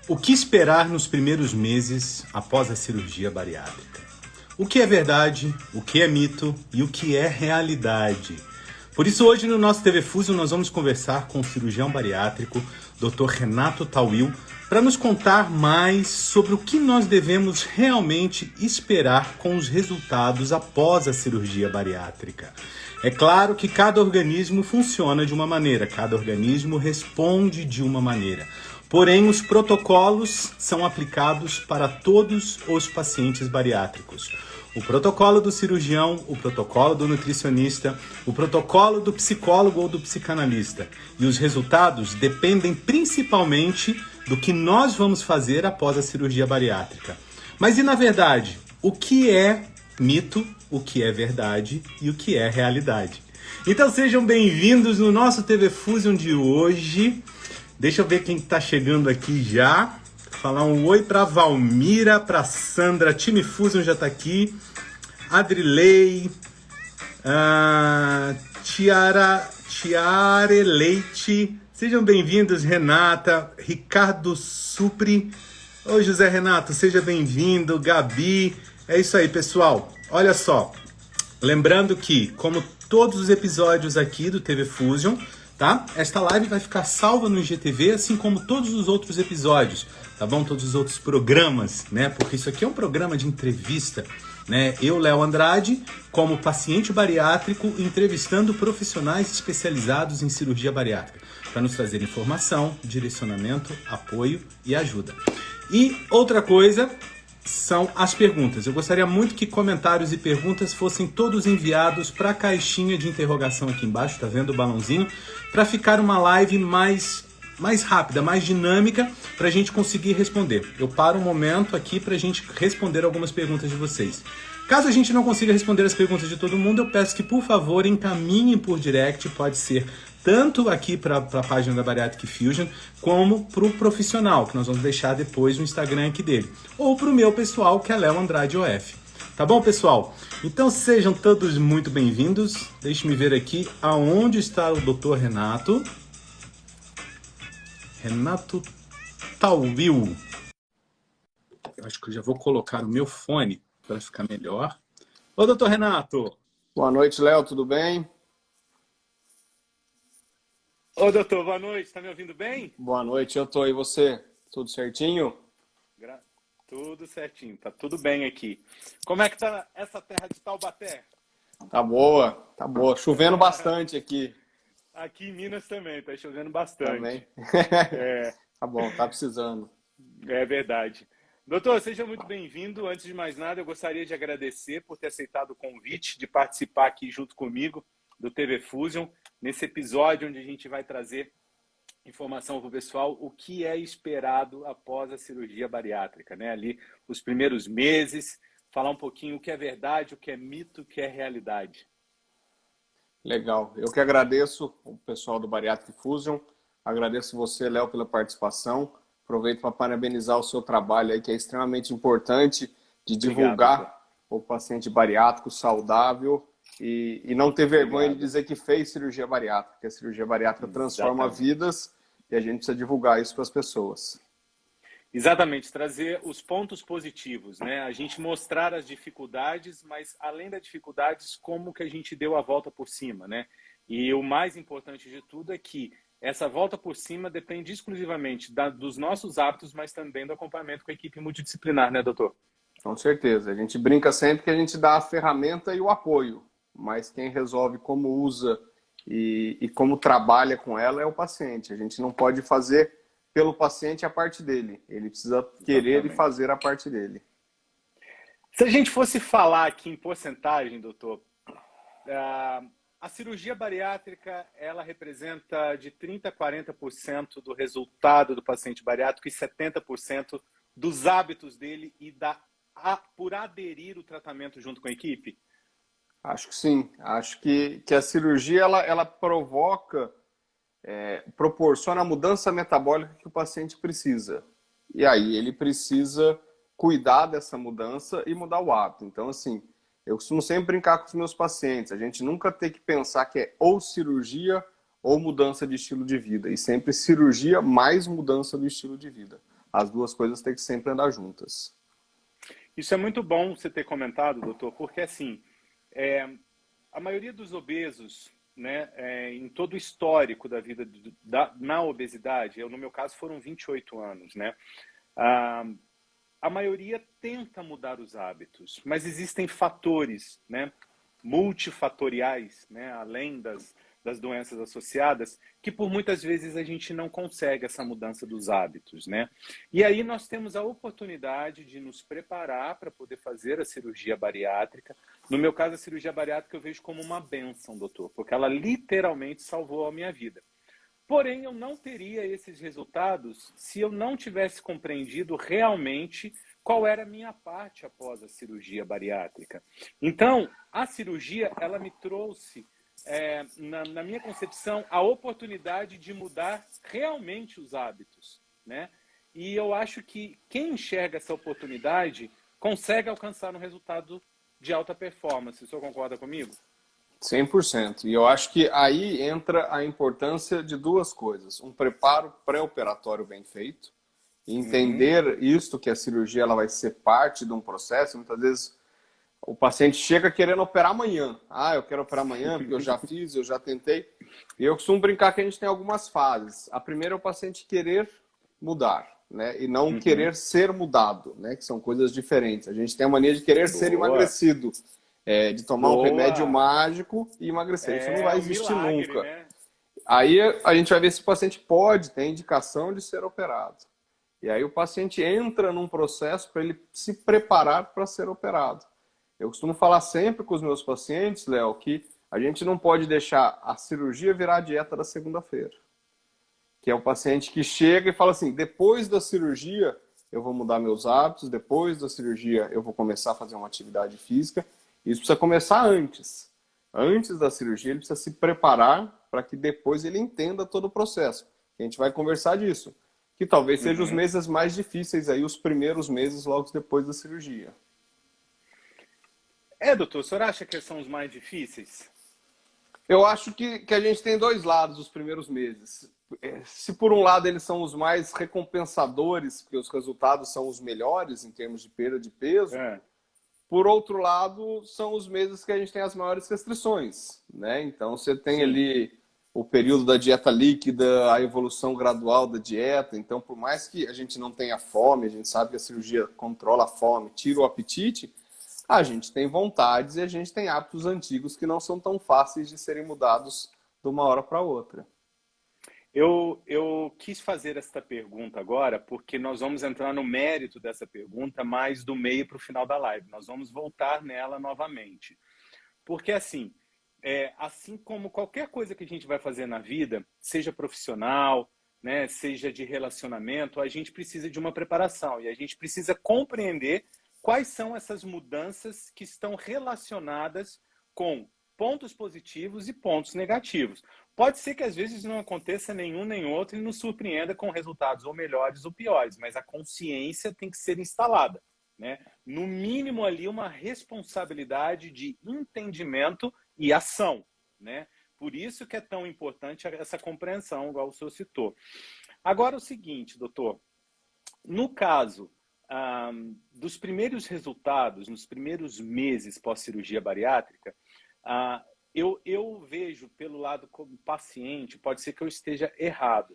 O que esperar nos primeiros meses após a cirurgia bariátrica? O que é verdade, o que é mito e o que é realidade? Por isso, hoje no nosso TV Fusion nós vamos conversar com o cirurgião bariátrico, Dr. Renato Tawil, para nos contar mais sobre o que nós devemos realmente esperar com os resultados após a cirurgia bariátrica. É claro que cada organismo funciona de uma maneira, cada organismo responde de uma maneira. Porém, os protocolos são aplicados para todos os pacientes bariátricos. O protocolo do cirurgião, o protocolo do nutricionista, o protocolo do psicólogo ou do psicanalista. E os resultados dependem principalmente do que nós vamos fazer após a cirurgia bariátrica. Mas e na verdade, o que é mito, o que é verdade e o que é realidade? Então sejam bem-vindos no nosso TV Fusion de hoje. Deixa eu ver quem está chegando aqui já. Falar um oi para Valmira, para Sandra, time Fusion já está aqui. Adrilei, Tiare Leite, sejam bem-vindos, Renata, Ricardo Supri. Oi, José Renato, seja bem-vindo, Gabi. É isso aí, pessoal. Olha só, lembrando que, como todos os episódios aqui do TV Fusion, tá? Esta live vai ficar salva no IGTV, assim como todos os outros episódios, tá bom? Todos os outros programas, né? Porque isso aqui é um programa de entrevista, né? Eu, Léo Andrade, como paciente bariátrico, entrevistando profissionais especializados em cirurgia bariátrica, para nos trazer informação, direcionamento, apoio e ajuda. E outra coisa são as perguntas. Eu gostaria muito que comentários e perguntas fossem todos enviados para a caixinha de interrogação aqui embaixo, tá vendo o balãozinho? Para ficar uma live mais rápida, mais dinâmica, para a gente conseguir responder. Eu paro um momento aqui para a gente responder algumas perguntas de vocês. Caso a gente não consiga responder as perguntas de todo mundo, eu peço que, por favor, encaminhem por direct, pode ser tanto aqui para a página da Bariatric Fusion, como para o profissional, que nós vamos deixar depois no Instagram aqui dele. Ou para o meu pessoal, que é Léo Andrade OF. Tá bom, pessoal? Então sejam todos muito bem-vindos. Deixe-me ver aqui aonde está o Dr. Renato. Renato Tawil. Eu acho que eu já vou colocar o meu fone para ficar melhor. Ô, doutor Renato. Boa noite, Léo. Tudo bem? Ô, doutor, boa noite. Está me ouvindo bem? Boa noite, eu tô. E você? Tudo certinho? Tudo certinho. Tá tudo bem aqui. Como é que tá essa terra de Taubaté? Tá boa, tá boa. Chovendo bastante aqui. Aqui em Minas também, tá chovendo bastante. Também? É, Tá bom, tá precisando. é verdade. Doutor, seja muito bem-vindo. Antes de mais nada, eu gostaria de agradecer por ter aceitado o convite de participar aqui junto comigo do TV Fusion, nesse episódio onde a gente vai trazer informação para o pessoal o que é esperado após a cirurgia bariátrica, né? Ali, os primeiros meses, falar um pouquinho o que é verdade, o que é mito, o que é realidade. Legal. Eu que agradeço o pessoal do Bariatric Fusion. Agradeço você, Léo, pela participação. Aproveito para parabenizar o seu trabalho aí, que é extremamente importante de divulgar Obrigado, o paciente bariátrico saudável e não ter vergonha de dizer que fez cirurgia bariátrica, porque a cirurgia bariátrica transforma vidas e a gente precisa divulgar isso para as pessoas. Exatamente, trazer os pontos positivos, né? A gente mostrar as dificuldades, mas além das dificuldades, como que a gente deu a volta por cima, né? E o mais importante de tudo é que essa volta por cima depende exclusivamente dos nossos hábitos, mas também do acompanhamento com a equipe multidisciplinar, né, doutor? Com certeza. A gente brinca sempre que a gente dá a ferramenta e o apoio, mas quem resolve como usa e como trabalha com ela é o paciente. A gente não pode fazer pelo paciente a parte dele. Ele precisa querer e fazer a parte dele. Se a gente fosse falar aqui em porcentagem, doutor, a cirurgia bariátrica, ela representa de 30% a 40% do resultado do paciente bariátrico e 70% dos hábitos dele e por aderir o tratamento junto com a equipe? Acho que sim. Acho que a cirurgia ela proporciona a mudança metabólica que o paciente precisa. E aí ele precisa cuidar dessa mudança e mudar o hábito. Então, assim, eu costumo sempre brincar com os meus pacientes. A gente nunca tem que pensar que é ou cirurgia ou mudança de estilo de vida. E sempre cirurgia mais mudança do estilo de vida. as duas coisas têm que sempre andar juntas. Isso é muito bom você ter comentado, doutor, porque assim, a maioria dos obesos, né, em todo o histórico da vida na obesidade, no meu caso foram 28 anos, né, a maioria tenta mudar os hábitos, mas existem fatores, né, multifatoriais, né, além das doenças associadas, que por muitas vezes a gente não consegue essa mudança dos hábitos, né? E aí nós temos a oportunidade de nos preparar para poder fazer a cirurgia bariátrica. No meu caso, a cirurgia bariátrica eu vejo como uma bênção, doutor, porque ela literalmente salvou a minha vida. Porém, eu não teria esses resultados se eu não tivesse compreendido realmente qual era a minha parte após a cirurgia bariátrica. Então, a cirurgia, ela me trouxe, na minha concepção, a oportunidade de mudar realmente os hábitos, né? E eu acho que quem enxerga essa oportunidade consegue alcançar um resultado de alta performance. O senhor concorda comigo? 100%. E eu acho que aí entra a importância de duas coisas. Um preparo pré-operatório bem feito, entender isto, que a cirurgia ela vai ser parte de um processo. Muitas vezes o paciente chega querendo operar amanhã. Ah, eu quero operar amanhã porque eu já fiz, eu já tentei. E eu costumo brincar que a gente tem algumas fases. A primeira é o paciente querer mudar, né? E não querer ser mudado, né? Que são coisas diferentes. A gente tem a mania de querer ser emagrecido, de tomar um remédio mágico e emagrecer. Isso não vai existir milagre, nunca. Né? Aí a gente vai ver se o paciente pode ter indicação de ser operado. E aí o paciente entra num processo para ele se preparar para ser operado. Eu costumo falar sempre com os meus pacientes, Léo, que a gente não pode deixar a cirurgia virar a dieta da segunda-feira. Que é o paciente que chega e fala assim, depois da cirurgia eu vou mudar meus hábitos, depois da cirurgia eu vou começar a fazer uma atividade física. Isso precisa começar antes. Antes da cirurgia ele precisa se preparar para que depois ele entenda todo o processo. A gente vai conversar disso. Que talvez sejam os meses mais difíceis, aí, os primeiros meses logo depois da cirurgia. Doutor, o senhor acha que são os mais difíceis? Eu acho que a gente tem dois lados os primeiros meses. Se por um lado eles são os mais recompensadores, porque os resultados são os melhores em termos de perda de peso, por outro lado são os meses que a gente tem as maiores restrições, né? Então você tem ali o período da dieta líquida, a evolução gradual da dieta. Então, por mais que a gente não tenha fome, a gente sabe que a cirurgia controla a fome, tira o apetite, a gente tem vontades e a gente tem hábitos antigos que não são tão fáceis de serem mudados de uma hora para outra. Eu quis fazer esta pergunta agora porque nós vamos entrar no mérito dessa pergunta mais do meio para o final da live. Nós vamos voltar nela novamente. Porque assim, assim como qualquer coisa que a gente vai fazer na vida, seja profissional, né, seja de relacionamento, a gente precisa de uma preparação e a gente precisa compreender quais são essas mudanças que estão relacionadas com pontos positivos e pontos negativos. Pode ser que às vezes não aconteça nenhum nem outro e nos surpreenda com resultados ou melhores ou piores, mas a consciência tem que ser instalada, né? No mínimo ali uma responsabilidade de entendimento e ação, né? Por isso que é tão importante essa compreensão, igual o senhor citou. Agora o seguinte, doutor, no caso dos primeiros resultados, nos primeiros meses pós-cirurgia bariátrica, eu vejo pelo lado como paciente, pode ser que eu esteja errado.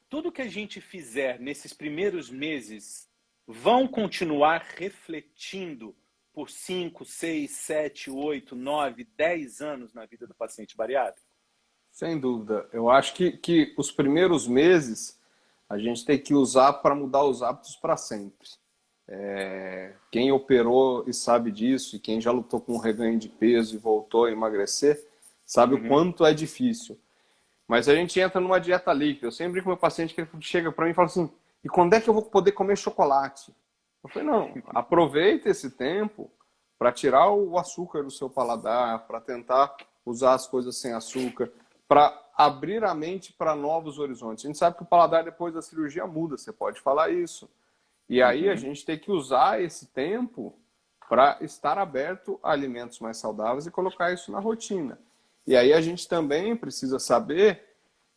Tudo que a gente fizer nesses primeiros meses vão continuar refletindo por 5, 6, 7, 8, 9, 10 anos na vida do paciente bariátrico? Sem dúvida. Eu acho que os primeiros meses a gente tem que usar para mudar os hábitos para sempre. Quem operou e sabe disso, e quem já lutou com reganho de peso e voltou a emagrecer, sabe o quanto é difícil. Mas a gente entra numa dieta líquida. Eu sempre brinco com o meu paciente que ele chega para mim e fala assim, e quando é que eu vou poder comer chocolate? Eu falei, não, aproveita esse tempo para tirar o açúcar do seu paladar, para tentar usar as coisas sem açúcar, para abrir a mente para novos horizontes. A gente sabe que o paladar depois da cirurgia muda, você pode falar isso. E aí a gente tem que usar esse tempo para estar aberto a alimentos mais saudáveis e colocar isso na rotina. E aí a gente também precisa saber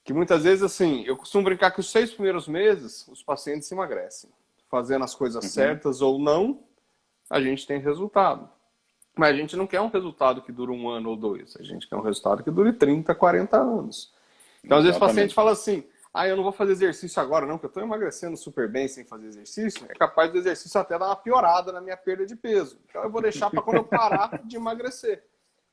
Que muitas vezes, assim, eu costumo brincar que os 6 primeiros meses os pacientes emagrecem. Fazendo as coisas Uhum. certas ou não, a gente tem resultado. Mas a gente não quer um resultado que dure 1 ano ou 2. A gente quer um resultado que dure 30, 40 anos. Então, às vezes o paciente Exatamente. fala assim, eu não vou fazer exercício agora não, porque eu estou emagrecendo super bem sem fazer exercício. É capaz do exercício até dar uma piorada na minha perda de peso. Então, eu vou deixar para quando eu parar de emagrecer.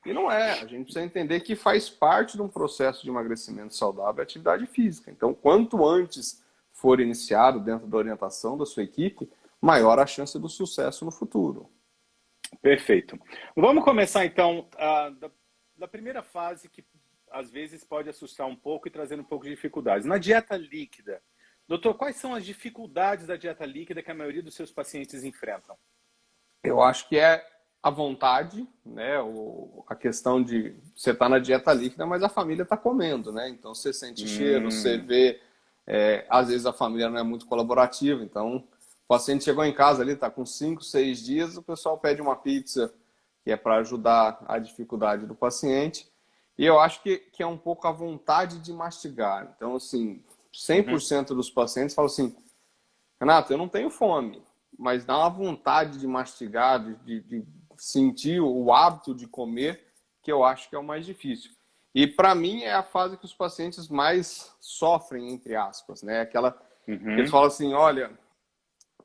E não é. A gente precisa entender que faz parte de um processo de emagrecimento saudável a atividade física. Então, quanto antes for iniciado dentro da orientação da sua equipe, maior a chance do sucesso no futuro. Perfeito. Vamos começar então da primeira fase que às vezes pode assustar um pouco e trazer um pouco de dificuldades. Na dieta líquida, doutor, quais são as dificuldades da dieta líquida que a maioria dos seus pacientes enfrentam? Eu acho que é a vontade, né? A questão de você estar na dieta líquida, mas a família está comendo, né? Então você sente cheiro, você Hum, vê, às vezes a família não é muito colaborativa, então o paciente chegou em casa ali, está com 5, 6 dias, o pessoal pede uma pizza, que é para ajudar a dificuldade do paciente. E eu acho que é um pouco a vontade de mastigar. Então, assim, cem por uhum, cento dos pacientes falam assim, Renato, eu não tenho fome, mas dá uma vontade de mastigar, de sentir o hábito de comer, que eu acho que é o mais difícil. E para mim é a fase que os pacientes mais sofrem, entre aspas, né? Aquela que eles uhum, falam assim, olha,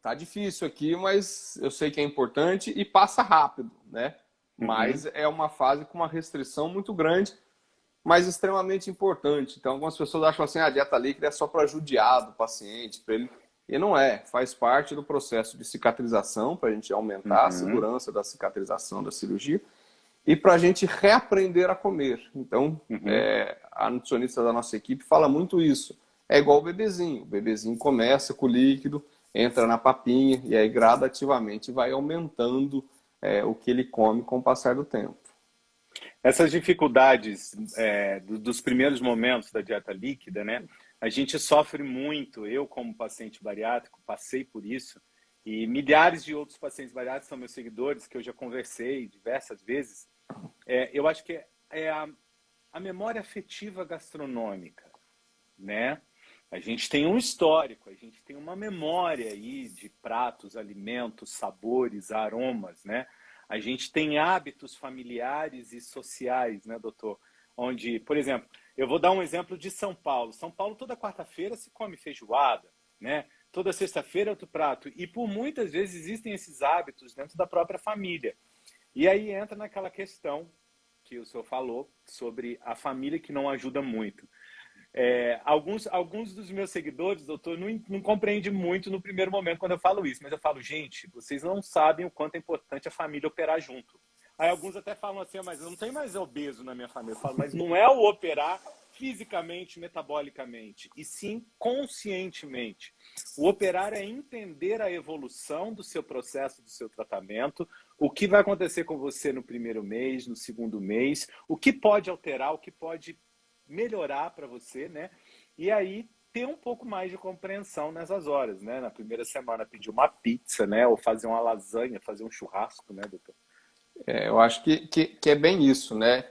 tá difícil aqui, mas eu sei que é importante e passa rápido, né? uhum. Mas é uma fase com uma restrição muito grande, mas extremamente importante. Então, algumas pessoas acham assim, a dieta líquida é só para judiar do paciente, para ele. E não é, faz parte do processo de cicatrização, para a gente aumentar a Uhum, segurança da cicatrização da cirurgia e para a gente reaprender a comer. Então, uhum. a nutricionista da nossa equipe fala muito isso. É igual o bebezinho começa com o líquido, entra na papinha e aí gradativamente vai aumentando o que ele come com o passar do tempo. Essas dificuldades dos primeiros momentos da dieta líquida, né? A gente sofre muito. Eu, como paciente bariátrico, passei por isso. E milhares de outros pacientes bariátricos são meus seguidores, que eu já conversei diversas vezes. Eu acho que é a memória afetiva gastronômica, né? A gente tem um histórico, a gente tem uma memória aí de pratos, alimentos, sabores, aromas, né? A gente tem hábitos familiares e sociais, né, doutor? Onde, por exemplo, eu vou dar um exemplo de São Paulo. São Paulo, toda quarta-feira se come feijoada, né? Toda sexta-feira é outro prato. E por muitas vezes existem esses hábitos dentro da própria família. E aí entra naquela questão que o senhor falou sobre a família que não ajuda muito. Alguns dos meus seguidores, doutor, não compreende muito no primeiro momento quando eu falo isso, mas eu falo, gente, vocês não sabem o quanto é importante a família operar junto. Aí alguns até falam assim, mas não tem mais obeso na minha família. Eu falo, mas não é o operar fisicamente, metabolicamente, e sim conscientemente. O operar é entender a evolução do seu processo, do seu tratamento, o que vai acontecer com você no primeiro mês, no segundo mês, o que pode alterar, o que pode melhorar para você, né? E aí ter um pouco mais de compreensão nessas horas, né? Na primeira semana pedir uma pizza, né? Ou fazer uma lasanha, fazer um churrasco, né, doutor? Eu acho que é bem isso, né?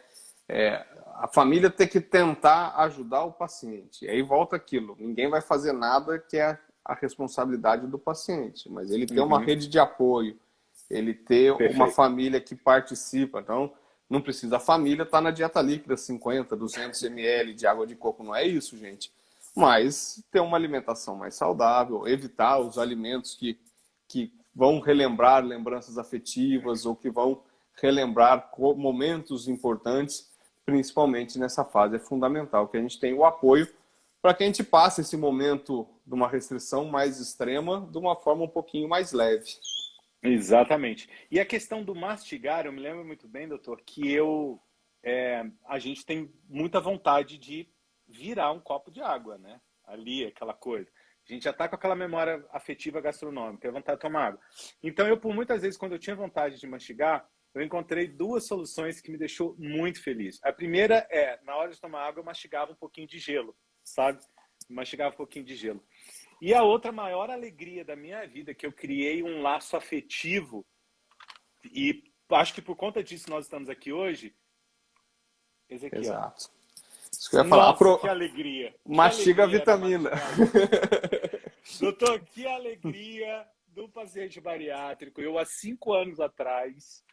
A família tem que tentar ajudar o paciente. E aí volta aquilo: ninguém vai fazer nada que é a responsabilidade do paciente, mas ele ter uma Uhum, rede de apoio, ele ter uma perfeito. família que participa. Então, não precisa a família estar na dieta líquida, 50, 200 ml de água de coco, não é isso, gente. Mas ter uma alimentação mais saudável, evitar os alimentos que vão relembrar lembranças afetivas ou que vão relembrar momentos importantes, principalmente nessa fase. É fundamental que a gente tenha o apoio para que a gente passe esse momento de uma restrição mais extrema de uma forma um pouquinho mais leve. Exatamente. E a questão do mastigar, eu me lembro muito bem, doutor, que a gente tem muita vontade de virar um copo de água, né? Ali, aquela coisa. A gente já está com aquela memória afetiva gastronômica, tem vontade de tomar água. Então, eu, por muitas vezes, quando eu tinha vontade de mastigar, eu encontrei duas soluções que me deixou muito feliz. A primeira na hora de tomar água, eu mastigava um pouquinho de gelo, sabe? Mastigava um pouquinho de gelo. E a outra maior alegria da minha vida, que eu criei um laço afetivo, e acho que por conta disso nós estamos aqui hoje, Ezequiel. Exato. Isso que eu ia falar. Nossa, que alegria. Mastiga a vitamina. Doutor, que alegria do paciente bariátrico. Eu, há 5 anos atrás,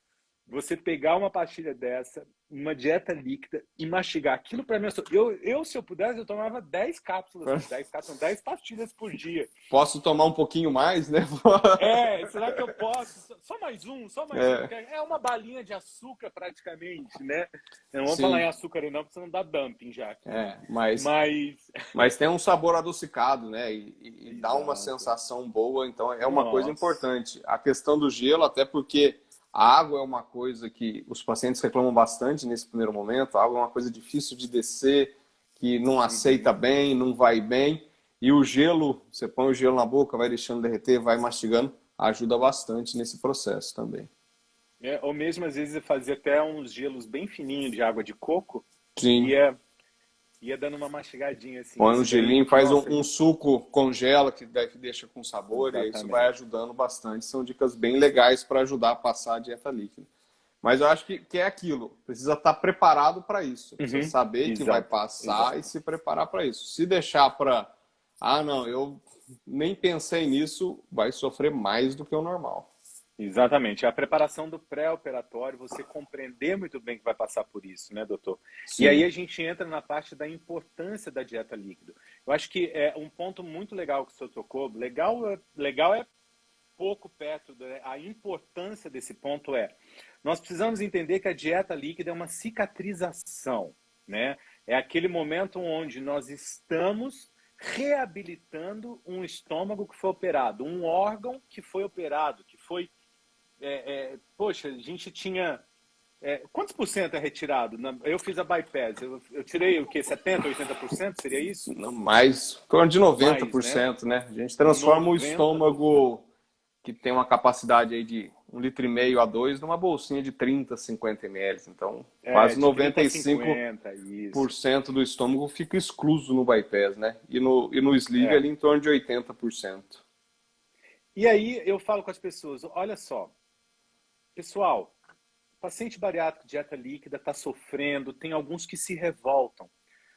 você pegar uma pastilha dessa, uma dieta líquida e mastigar aquilo para mim. Se eu pudesse, eu tomava 10 cápsulas, 10 pastilhas por dia. Posso tomar um pouquinho mais, né? Será que eu posso? Só mais um. É uma balinha de açúcar praticamente, né? Não vamos falar em açúcar não, porque você não dá dumping já. Mas tem um sabor adocicado, né? E dá uma sensação boa, então é uma coisa importante. A questão do gelo, até porque a água é uma coisa que os pacientes reclamam bastante nesse primeiro momento. A água é uma coisa difícil de descer, que não aceita bem, não vai bem. E o gelo, você põe o gelo na boca, vai deixando derreter, vai mastigando, ajuda bastante nesse processo também. Ou mesmo, às vezes, fazer até uns gelos bem fininhos de água de coco. Sim. Ia dando uma mastigadinha assim. Põe um gelinho, faz um suco, congela, que deixa com sabor, e isso vai ajudando bastante. São dicas bem legais para ajudar a passar a dieta líquida. Mas eu acho que é aquilo, precisa estar preparado para isso. Precisa saber que vai passar e se preparar para isso. Se deixar para, não, eu nem pensei nisso, vai sofrer mais do que o normal. Exatamente. A preparação do pré-operatório, você compreender muito bem que vai passar por isso, né, doutor? Sim. E aí a gente entra na parte da importância da dieta líquida. Eu acho que é um ponto muito legal que o senhor tocou. Legal é pouco perto. A importância desse ponto nós precisamos entender que a dieta líquida é uma cicatrização, né? É aquele momento onde nós estamos reabilitando um estômago que foi operado, um órgão que foi operado, que foi... poxa, a gente tinha... quantos por cento é retirado? Eu fiz a bypass, eu tirei o quê? 70%, 80%? Seria isso? Não, mais, em torno de 90%, né? A gente transforma o estômago, que tem uma capacidade aí de 1,5 litro a 2, numa bolsinha de 30, 50 ml. Então, quase 95% do estômago fica excluso no bypass, né? E no sleeve ali em torno de 80%. E aí eu falo com as pessoas, olha só, pessoal, paciente bariátrico de dieta líquida está sofrendo, tem alguns que se revoltam.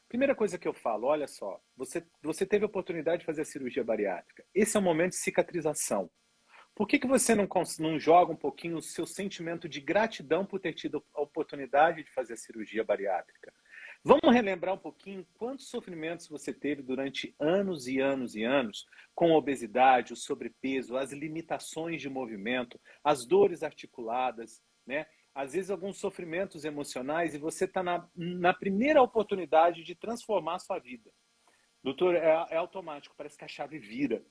Primeira coisa que eu falo, olha só, você teve a oportunidade de fazer a cirurgia bariátrica. Esse é um momento de cicatrização. Por que você não joga um pouquinho o seu sentimento de gratidão por ter tido a oportunidade de fazer a cirurgia bariátrica? Vamos relembrar um pouquinho quantos sofrimentos você teve durante anos e anos e anos com a obesidade, o sobrepeso, as limitações de movimento, as dores articuladas, né? Às vezes alguns sofrimentos emocionais, e você está na primeira oportunidade de transformar a sua vida. Doutor, é automático, parece que a chave vira.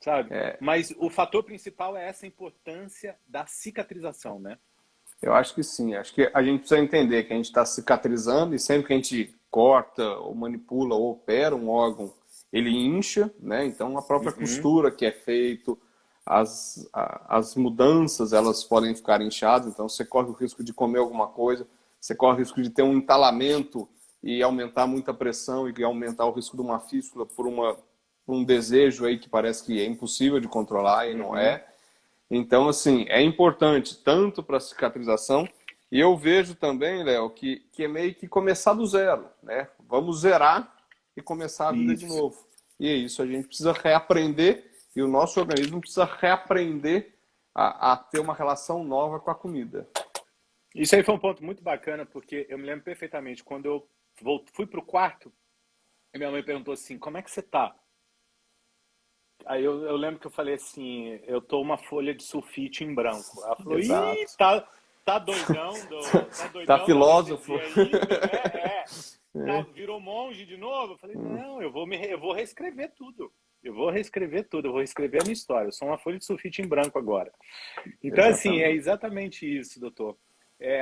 Sabe? Mas o fator principal é essa importância da cicatrização, né? Eu acho que sim. Acho que a gente precisa entender que a gente está cicatrizando e sempre que a gente corta, ou manipula, ou opera um órgão, ele incha, né? Então a própria costura que é feito, as mudanças, elas podem ficar inchadas. Então você corre o risco de comer alguma coisa, você corre o risco de ter um entalamento e aumentar muita pressão e aumentar o risco de uma fístula por um desejo aí que parece que é impossível de controlar e não é. Então, assim, é importante tanto para a cicatrização, e eu vejo também, Léo, que é meio que começar do zero, né? Vamos zerar e começar a vida de novo. E é isso, a gente precisa reaprender, e o nosso organismo precisa reaprender a ter uma relação nova com a comida. Isso aí foi um ponto muito bacana, porque eu me lembro perfeitamente, quando eu fui para o quarto, minha mãe perguntou assim, como é que você tá? Aí eu lembro que eu falei assim, eu tô uma folha de sulfite em branco. Ela falou, ih, tá doidão, tá filósofo. Virou monge de novo? Eu falei, não, eu vou reescrever tudo. Eu vou reescrever a minha história. Eu sou uma folha de sulfite em branco agora. Então, assim, é exatamente isso, doutor.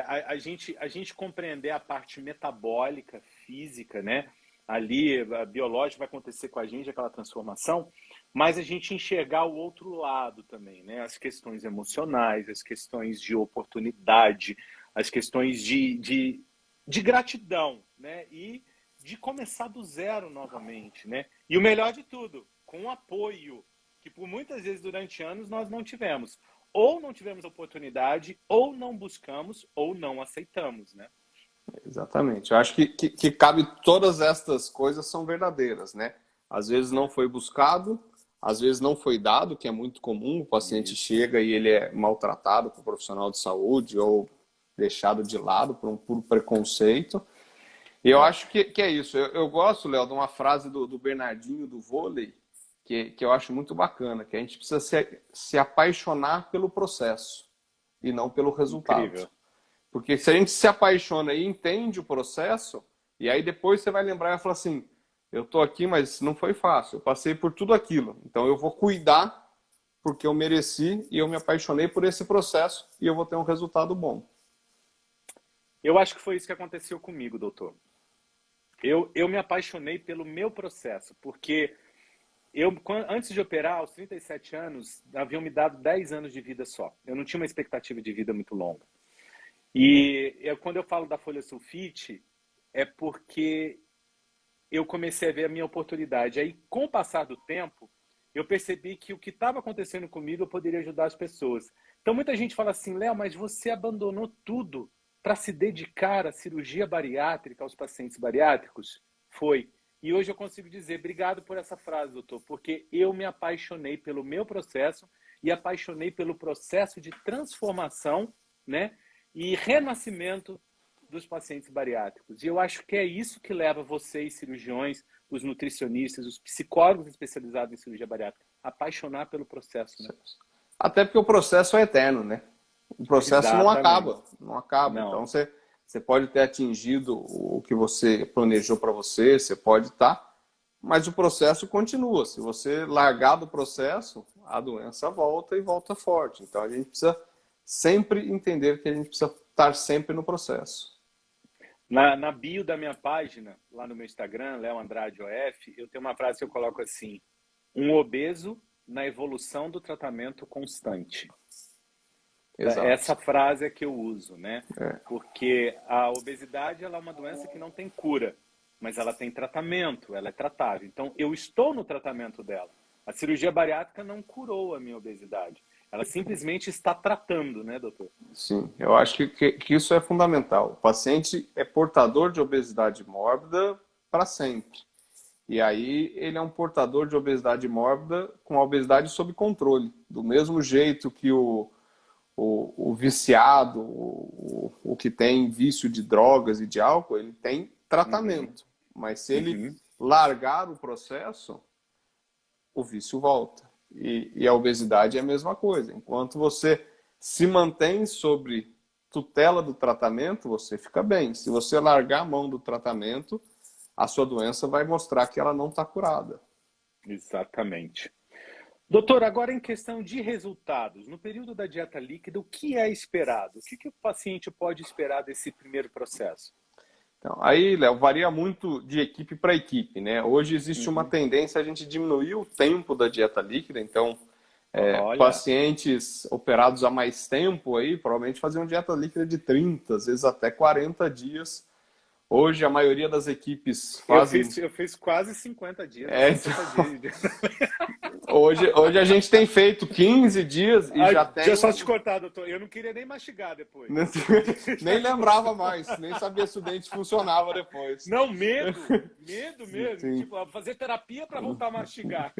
A gente compreender a parte metabólica, física, né? Ali, a biológica vai acontecer com a gente, aquela transformação, mas a gente enxergar o outro lado também, né? As questões emocionais, as questões de oportunidade, as questões de gratidão, né? E de começar do zero novamente, né? E o melhor de tudo, com apoio, que por muitas vezes durante anos nós não tivemos. Ou não tivemos oportunidade, ou não buscamos, ou não aceitamos, né? Exatamente. Eu acho que cabe todas estas coisas são verdadeiras, né? Às vezes não foi buscado, às vezes não foi dado, que é muito comum. O paciente Isso. chega e ele é maltratado por um profissional de saúde ou deixado de lado por um puro preconceito. E eu É. acho que é isso. Eu gosto, Léo, de uma frase do Bernardinho do vôlei, que eu acho muito bacana, que a gente precisa se apaixonar pelo processo e não pelo resultado. Incrível. Porque se a gente se apaixona e entende o processo, e aí depois você vai lembrar e vai falar assim, eu tô aqui, mas não foi fácil, eu passei por tudo aquilo, então eu vou cuidar porque eu mereci e eu me apaixonei por esse processo e eu vou ter um resultado bom. Eu acho que foi isso que aconteceu comigo, doutor. Eu me apaixonei pelo meu processo, porque antes de operar, aos 37 anos, haviam me dado 10 anos de vida só. Eu não tinha uma expectativa de vida muito longa. Quando eu falo da folha sulfite, é porque eu comecei a ver a minha oportunidade. Aí, com o passar do tempo, eu percebi que o que estava acontecendo comigo eu poderia ajudar as pessoas. Então, muita gente fala assim, Léo, mas você abandonou tudo para se dedicar à cirurgia bariátrica, aos pacientes bariátricos? Foi. E hoje eu consigo dizer, obrigado por essa frase, doutor, porque eu me apaixonei pelo meu processo e apaixonei pelo processo de transformação, né, e renascimento dos pacientes bariátricos. E eu acho que é isso que leva vocês, cirurgiões, os nutricionistas, os psicólogos especializados em cirurgia bariátrica, a apaixonar pelo processo, né? Até porque o processo é eterno, né? O processo não Exatamente. acaba, não acaba. Não. Então você pode ter atingido o que você planejou para você, você pode estar, mas o processo continua. Se você largar do processo, a doença volta e volta forte. Então a gente precisa sempre entender que a gente precisa estar sempre no processo. Na bio da minha página, lá no meu Instagram, Léo Andrade OF, eu tenho uma frase que eu coloco assim: um obeso na evolução do tratamento constante. Exato. Essa frase é que eu uso, né? É. Porque a obesidade ela é uma doença que não tem cura, mas ela tem tratamento, ela é tratável. Então, eu estou no tratamento dela. A cirurgia bariátrica não curou a minha obesidade. Ela simplesmente está tratando, né, doutor? Sim, eu acho que isso é fundamental. O paciente é portador de obesidade mórbida para sempre. E aí ele é um portador de obesidade mórbida com a obesidade sob controle. Do mesmo jeito que o viciado, o que tem vício de drogas e de álcool, ele tem Uhum, tratamento. Mas se ele uhum. largar o processo, o vício volta. E a obesidade é a mesma coisa. Enquanto você se mantém sobre tutela do tratamento, você fica bem. Se você largar a mão do tratamento, a sua doença vai mostrar que ela não está curada. Exatamente. Doutor, agora em questão de resultados, no período da dieta líquida, o que é esperado? O que o paciente pode esperar desse primeiro processo? Então, aí, Léo, varia muito de equipe para equipe, né? Hoje existe uma Uhum. tendência a gente diminuir o tempo da dieta líquida, então Olha, pacientes operados há mais tempo aí, provavelmente faziam dieta líquida de 30, às vezes até 40 dias. Hoje a maioria das equipes fazem. eu fiz quase 50 dias, É, 60 dias. hoje a gente tem feito 15 dias e já Deixa tem eu só te um. cortar, doutor. Eu não queria nem mastigar depois. Nem lembrava mais, nem sabia se o dente funcionava depois. Não, medo mesmo. Sim. Tipo, fazer terapia para voltar a mastigar.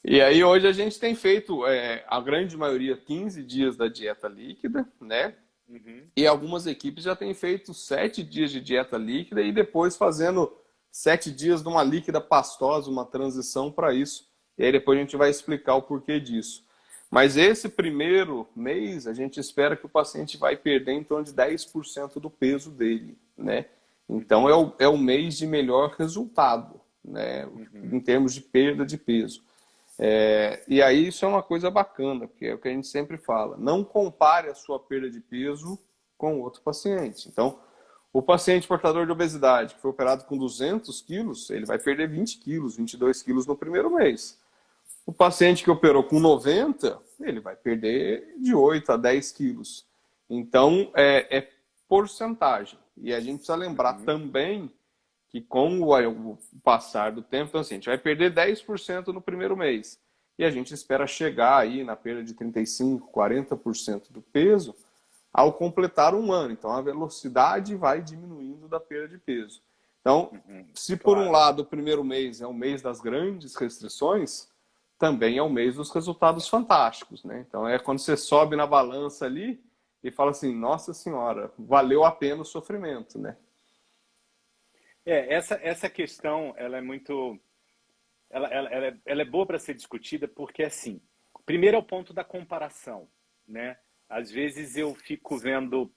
E aí hoje a gente tem feito, a grande maioria, 15 dias da dieta líquida, né? Uhum. E algumas equipes já têm feito 7 dias de dieta líquida e depois fazendo 7 dias de uma líquida pastosa, uma transição para isso. E aí depois a gente vai explicar o porquê disso. Mas esse primeiro mês, a gente espera que o paciente vai perder em torno de 10% do peso dele, né? Então é o mês de melhor resultado, né? Em Uhum. termos de perda de peso. E aí isso é uma coisa bacana, porque é o que a gente sempre fala. Não compare a sua perda de peso com outro paciente. Então, o paciente portador de obesidade, que foi operado com 200 quilos, ele vai perder 20 quilos, 22 quilos no primeiro mês. O paciente que operou com 90, ele vai perder de 8 a 10 quilos. Então, é porcentagem. E a gente precisa lembrar Uhum. também que com o passar do tempo, então assim, a gente vai perder 10% no primeiro mês. E a gente espera chegar aí na perda de 35%, 40% do peso ao completar um ano. Então, a velocidade vai diminuindo da perda de peso. Então, se por um lado o primeiro mês é o mês das grandes restrições, também é o mês dos resultados fantásticos, né? Então, é quando você sobe na balança ali e fala assim, nossa senhora, valeu a pena o sofrimento, né? Essa questão, ela é muito... Ela é boa para ser discutida porque, assim, primeiro é o ponto da comparação, né? Às vezes eu fico vendo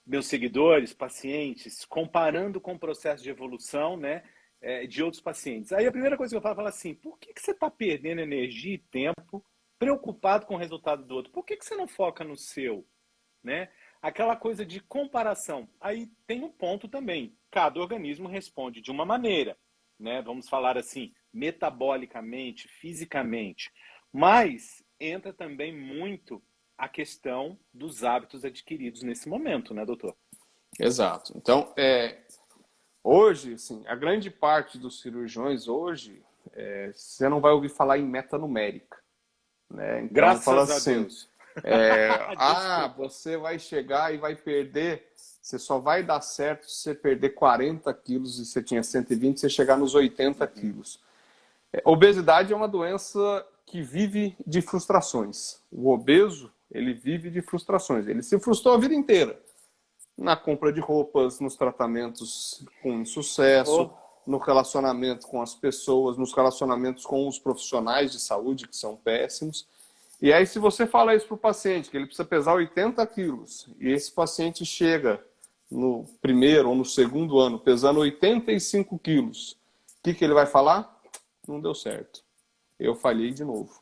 meus seguidores, pacientes, comparando com o processo de evolução, né, de outros pacientes. Aí a primeira coisa que eu falo assim, por que você está perdendo energia e tempo preocupado com o resultado do outro? Por que você não foca no seu? Né? Aquela coisa de comparação. Aí tem um ponto também. Cada organismo responde de uma maneira, né? Vamos falar assim, metabolicamente, fisicamente. Mas entra também muito a questão dos hábitos adquiridos nesse momento, né, doutor? Exato. Então, hoje, assim, a grande parte dos cirurgiões hoje, você não vai ouvir falar em meta numérica, né? Então, Graças fala a assim, Deus. você vai chegar e vai perder, você só vai dar certo se você perder 40 quilos e você tinha 120, você chegar nos 80 quilos. Obesidade é uma doença que vive de frustrações. O obeso, ele vive de frustrações. Ele se frustrou a vida inteira. Na compra de roupas, nos tratamentos com insucesso, no relacionamento com as pessoas, nos relacionamentos com os profissionais de saúde, que são péssimos. E aí, se você fala isso para o paciente, que ele precisa pesar 80 quilos, e esse paciente chega no primeiro ou no segundo ano pesando 85 quilos, o que ele vai falar? Não deu certo. Eu falhei de novo.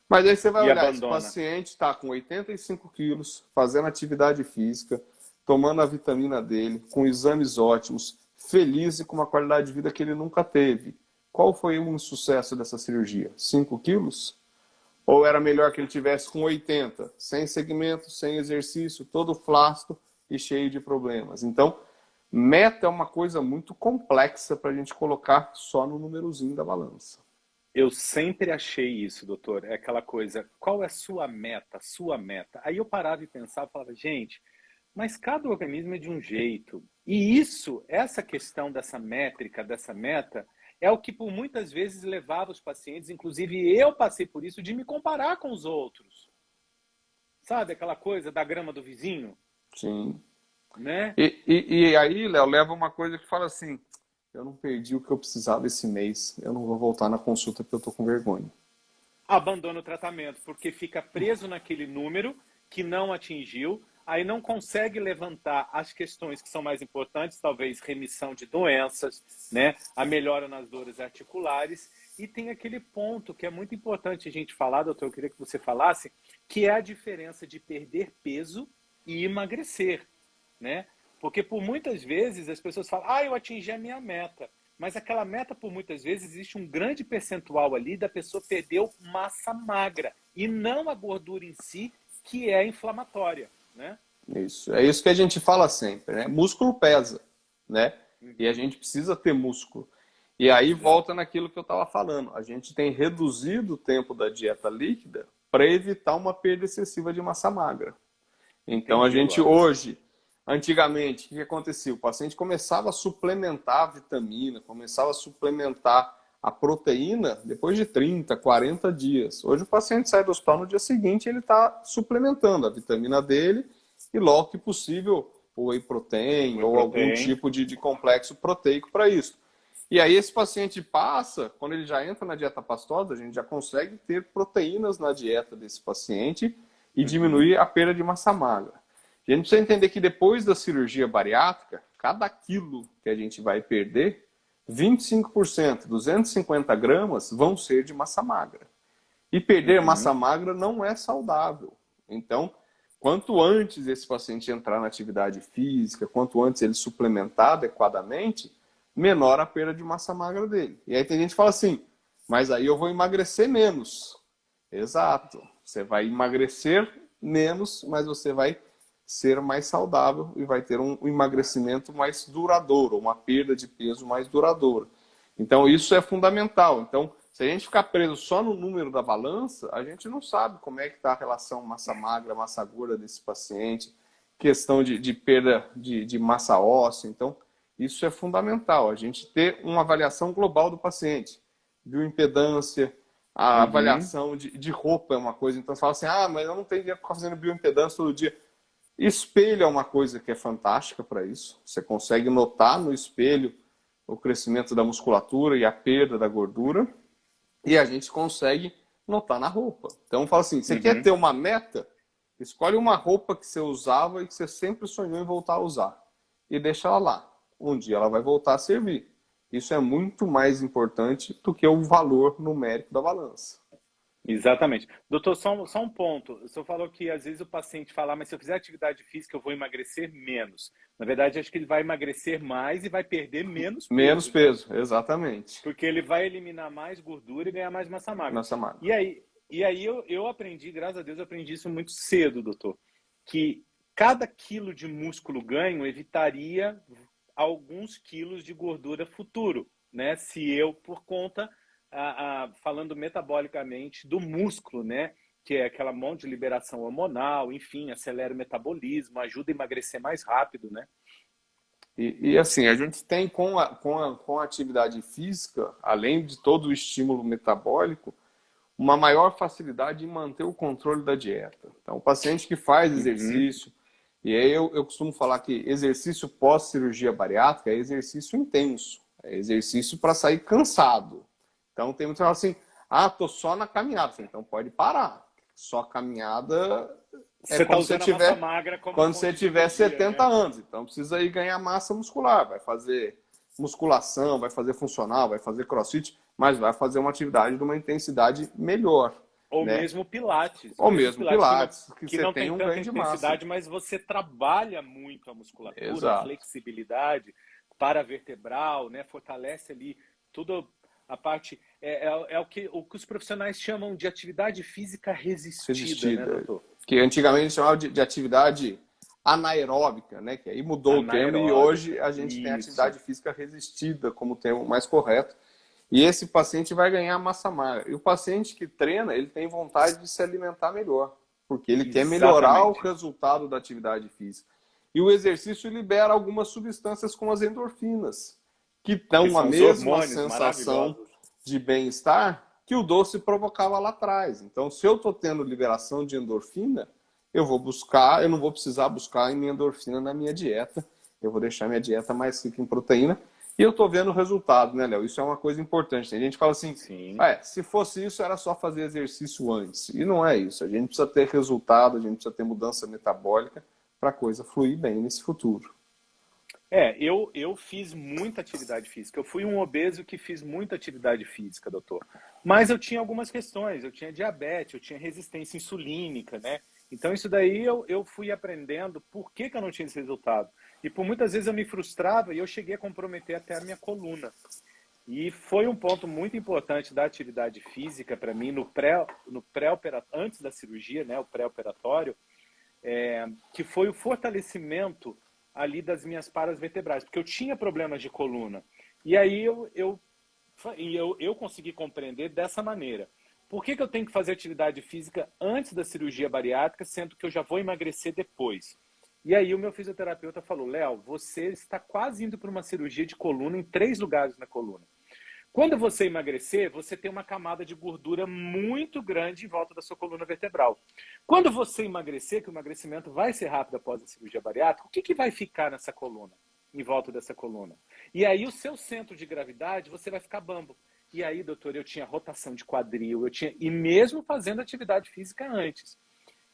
Mas aí você vai olhar, esse paciente está com 85 quilos, fazendo atividade física, tomando a vitamina dele, com exames ótimos, feliz e com uma qualidade de vida que ele nunca teve. Qual foi o insucesso dessa cirurgia? 5 quilos? Ou era melhor que ele tivesse com 80, sem segmento, sem exercício, todo flácido e cheio de problemas? Então, meta é uma coisa muito complexa para a gente colocar só no númerozinho da balança. Eu sempre achei isso, doutor. É aquela coisa, qual é a sua meta? Sua meta. Aí eu parava e pensava, falava, gente, mas cada organismo é de um jeito. E isso, essa questão dessa métrica, dessa meta, é o que por muitas vezes levava os pacientes, inclusive eu passei por isso, de me comparar com os outros. Sabe aquela coisa da grama do vizinho? Sim. Né? E aí, Léo, leva uma coisa que fala assim, eu não perdi o que eu precisava esse mês, eu não vou voltar na consulta porque eu tô com vergonha. Abandona o tratamento, porque fica preso naquele número que não atingiu, aí não consegue levantar as questões que são mais importantes, talvez remissão de doenças, né? A melhora nas dores articulares, e tem aquele ponto que é muito importante a gente falar, doutor, eu queria que você falasse, que é a diferença de perder peso e emagrecer, né? Porque por muitas vezes as pessoas falam, eu atingi a minha meta. Mas aquela meta, por muitas vezes, existe um grande percentual ali da pessoa perdeu massa magra e não a gordura em si, que é inflamatória, né? Isso, é isso que a gente fala sempre, né? Músculo pesa, né? E a gente precisa ter músculo. E aí volta naquilo que eu estava falando. A gente tem reduzido o tempo da dieta líquida para evitar uma perda excessiva de massa magra. Então a gente hoje... Antigamente, o que acontecia? O paciente começava a suplementar a vitamina, começava a suplementar a proteína depois de 30, 40 dias. Hoje o paciente sai do hospital no dia seguinte, ele está suplementando a vitamina dele e logo que possível o whey protein ou algum tipo de complexo proteico para isso. E aí esse paciente passa, quando ele já entra na dieta pastosa, a gente já consegue ter proteínas na dieta desse paciente e diminuir a perda de massa magra. A gente precisa entender que depois da cirurgia bariátrica, cada quilo que a gente vai perder, 25%, 250 gramas, vão ser de massa magra. E perder massa magra não é saudável. Então, quanto antes esse paciente entrar na atividade física, quanto antes ele suplementar adequadamente, menor a perda de massa magra dele. E aí tem gente que fala assim, mas aí eu vou emagrecer menos. Exato. Você vai emagrecer menos, mas você vai ser mais saudável e vai ter um emagrecimento mais duradouro, uma perda de peso mais duradoura. Então, isso é fundamental. Então, Se a gente ficar preso só no número da balança, a gente não sabe como é que está a relação massa magra, massa gorda desse paciente, questão de perda de massa óssea. Então, isso é fundamental, a gente ter uma avaliação global do paciente. Bioimpedância, a avaliação de roupa é uma coisa. Então, você fala assim, mas eu não tenho dinheiro para ficar fazendo bioimpedância todo dia. Espelho é uma coisa que é fantástica para isso. Você consegue notar no espelho o crescimento da musculatura e a perda da gordura. E a gente consegue notar na roupa. Então, fala assim, você quer ter uma meta? Escolhe uma roupa que você usava e que você sempre sonhou em voltar a usar. E deixa ela lá. Um dia ela vai voltar a servir. Isso é muito mais importante do que o valor numérico da balança. Exatamente. Doutor, só um ponto. O senhor falou que às vezes o paciente fala, mas se eu fizer atividade física eu vou emagrecer menos. Na verdade, acho que ele vai emagrecer mais e vai perder menos peso. Menos peso, exatamente. Porque ele vai eliminar mais gordura e ganhar mais massa magra. Massa magra. E aí eu aprendi, graças a Deus, eu aprendi isso muito cedo, doutor, que cada quilo de músculo ganho evitaria alguns quilos de gordura futuro, né? Se eu, por conta... falando metabolicamente do músculo, né? Que é aquela monte de liberação hormonal, enfim, acelera o metabolismo, ajuda a emagrecer mais rápido, né? E assim, a gente tem com a atividade física, além de todo o estímulo metabólico, uma maior facilidade em manter o controle da dieta. Então, o paciente que faz exercício, e aí eu costumo falar que exercício pós-cirurgia bariátrica é exercício intenso, é exercício para sair cansado. Então, tem muita gente assim, tô só na caminhada. Então, pode parar. Só caminhada você tá usando a massa magra como quando você tiver 70 né? anos. Então, precisa ir ganhar massa muscular. Vai fazer musculação, vai fazer funcional, vai fazer crossfit, mas vai fazer uma atividade de uma intensidade melhor. Ou né? mesmo pilates. Ou mesmo pilates, que você tem um ganho de massa. Mas você trabalha muito a musculatura, Exato. A flexibilidade paravertebral, né? Fortalece ali tudo... A parte é o que os profissionais chamam de atividade física resistida. Né, doutor? Que antigamente chamava de atividade anaeróbica, né? Que aí mudou o termo e hoje a gente tem atividade física resistida como termo mais correto. E esse paciente vai ganhar massa magra. E o paciente que treina, ele tem vontade de se alimentar melhor, porque ele quer melhorar o resultado da atividade física. E o exercício libera algumas substâncias como as endorfinas, que dão a mesma sensação de bem-estar que o doce provocava lá atrás. Então, se eu estou tendo liberação de endorfina, eu não vou precisar buscar endorfina na minha dieta, eu vou deixar minha dieta mais rica em proteína, e eu estou vendo o resultado, né, Léo? Isso é uma coisa importante. Tem gente que fala assim, se fosse isso, era só fazer exercício antes. E não é isso. A gente precisa ter resultado, a gente precisa ter mudança metabólica para a coisa fluir bem nesse futuro. Eu fiz muita atividade física. Eu fui um obeso que fiz muita atividade física, doutor. Mas eu tinha algumas questões. Eu tinha diabetes, eu tinha resistência insulínica, né? Então, isso daí eu fui aprendendo por que eu não tinha esse resultado. E por muitas vezes eu me frustrava e eu cheguei a comprometer até a minha coluna. E foi um ponto muito importante da atividade física para mim no pré-operatório, antes da cirurgia, né? O pré-operatório, que foi o fortalecimento ali das minhas paras vertebrais, porque eu tinha problemas de coluna. E aí eu consegui compreender dessa maneira. Por que eu tenho que fazer atividade física antes da cirurgia bariátrica, sendo que eu já vou emagrecer depois? E aí o meu fisioterapeuta falou, Léo, você está quase indo para uma cirurgia de coluna em 3 lugares na coluna. Quando você emagrecer, você tem uma camada de gordura muito grande em volta da sua coluna vertebral. Quando você emagrecer, que o emagrecimento vai ser rápido após a cirurgia bariátrica, o que vai ficar nessa coluna, em volta dessa coluna? E aí o seu centro de gravidade, você vai ficar bambo. E aí, doutor, eu tinha rotação de quadril, e mesmo fazendo atividade física antes.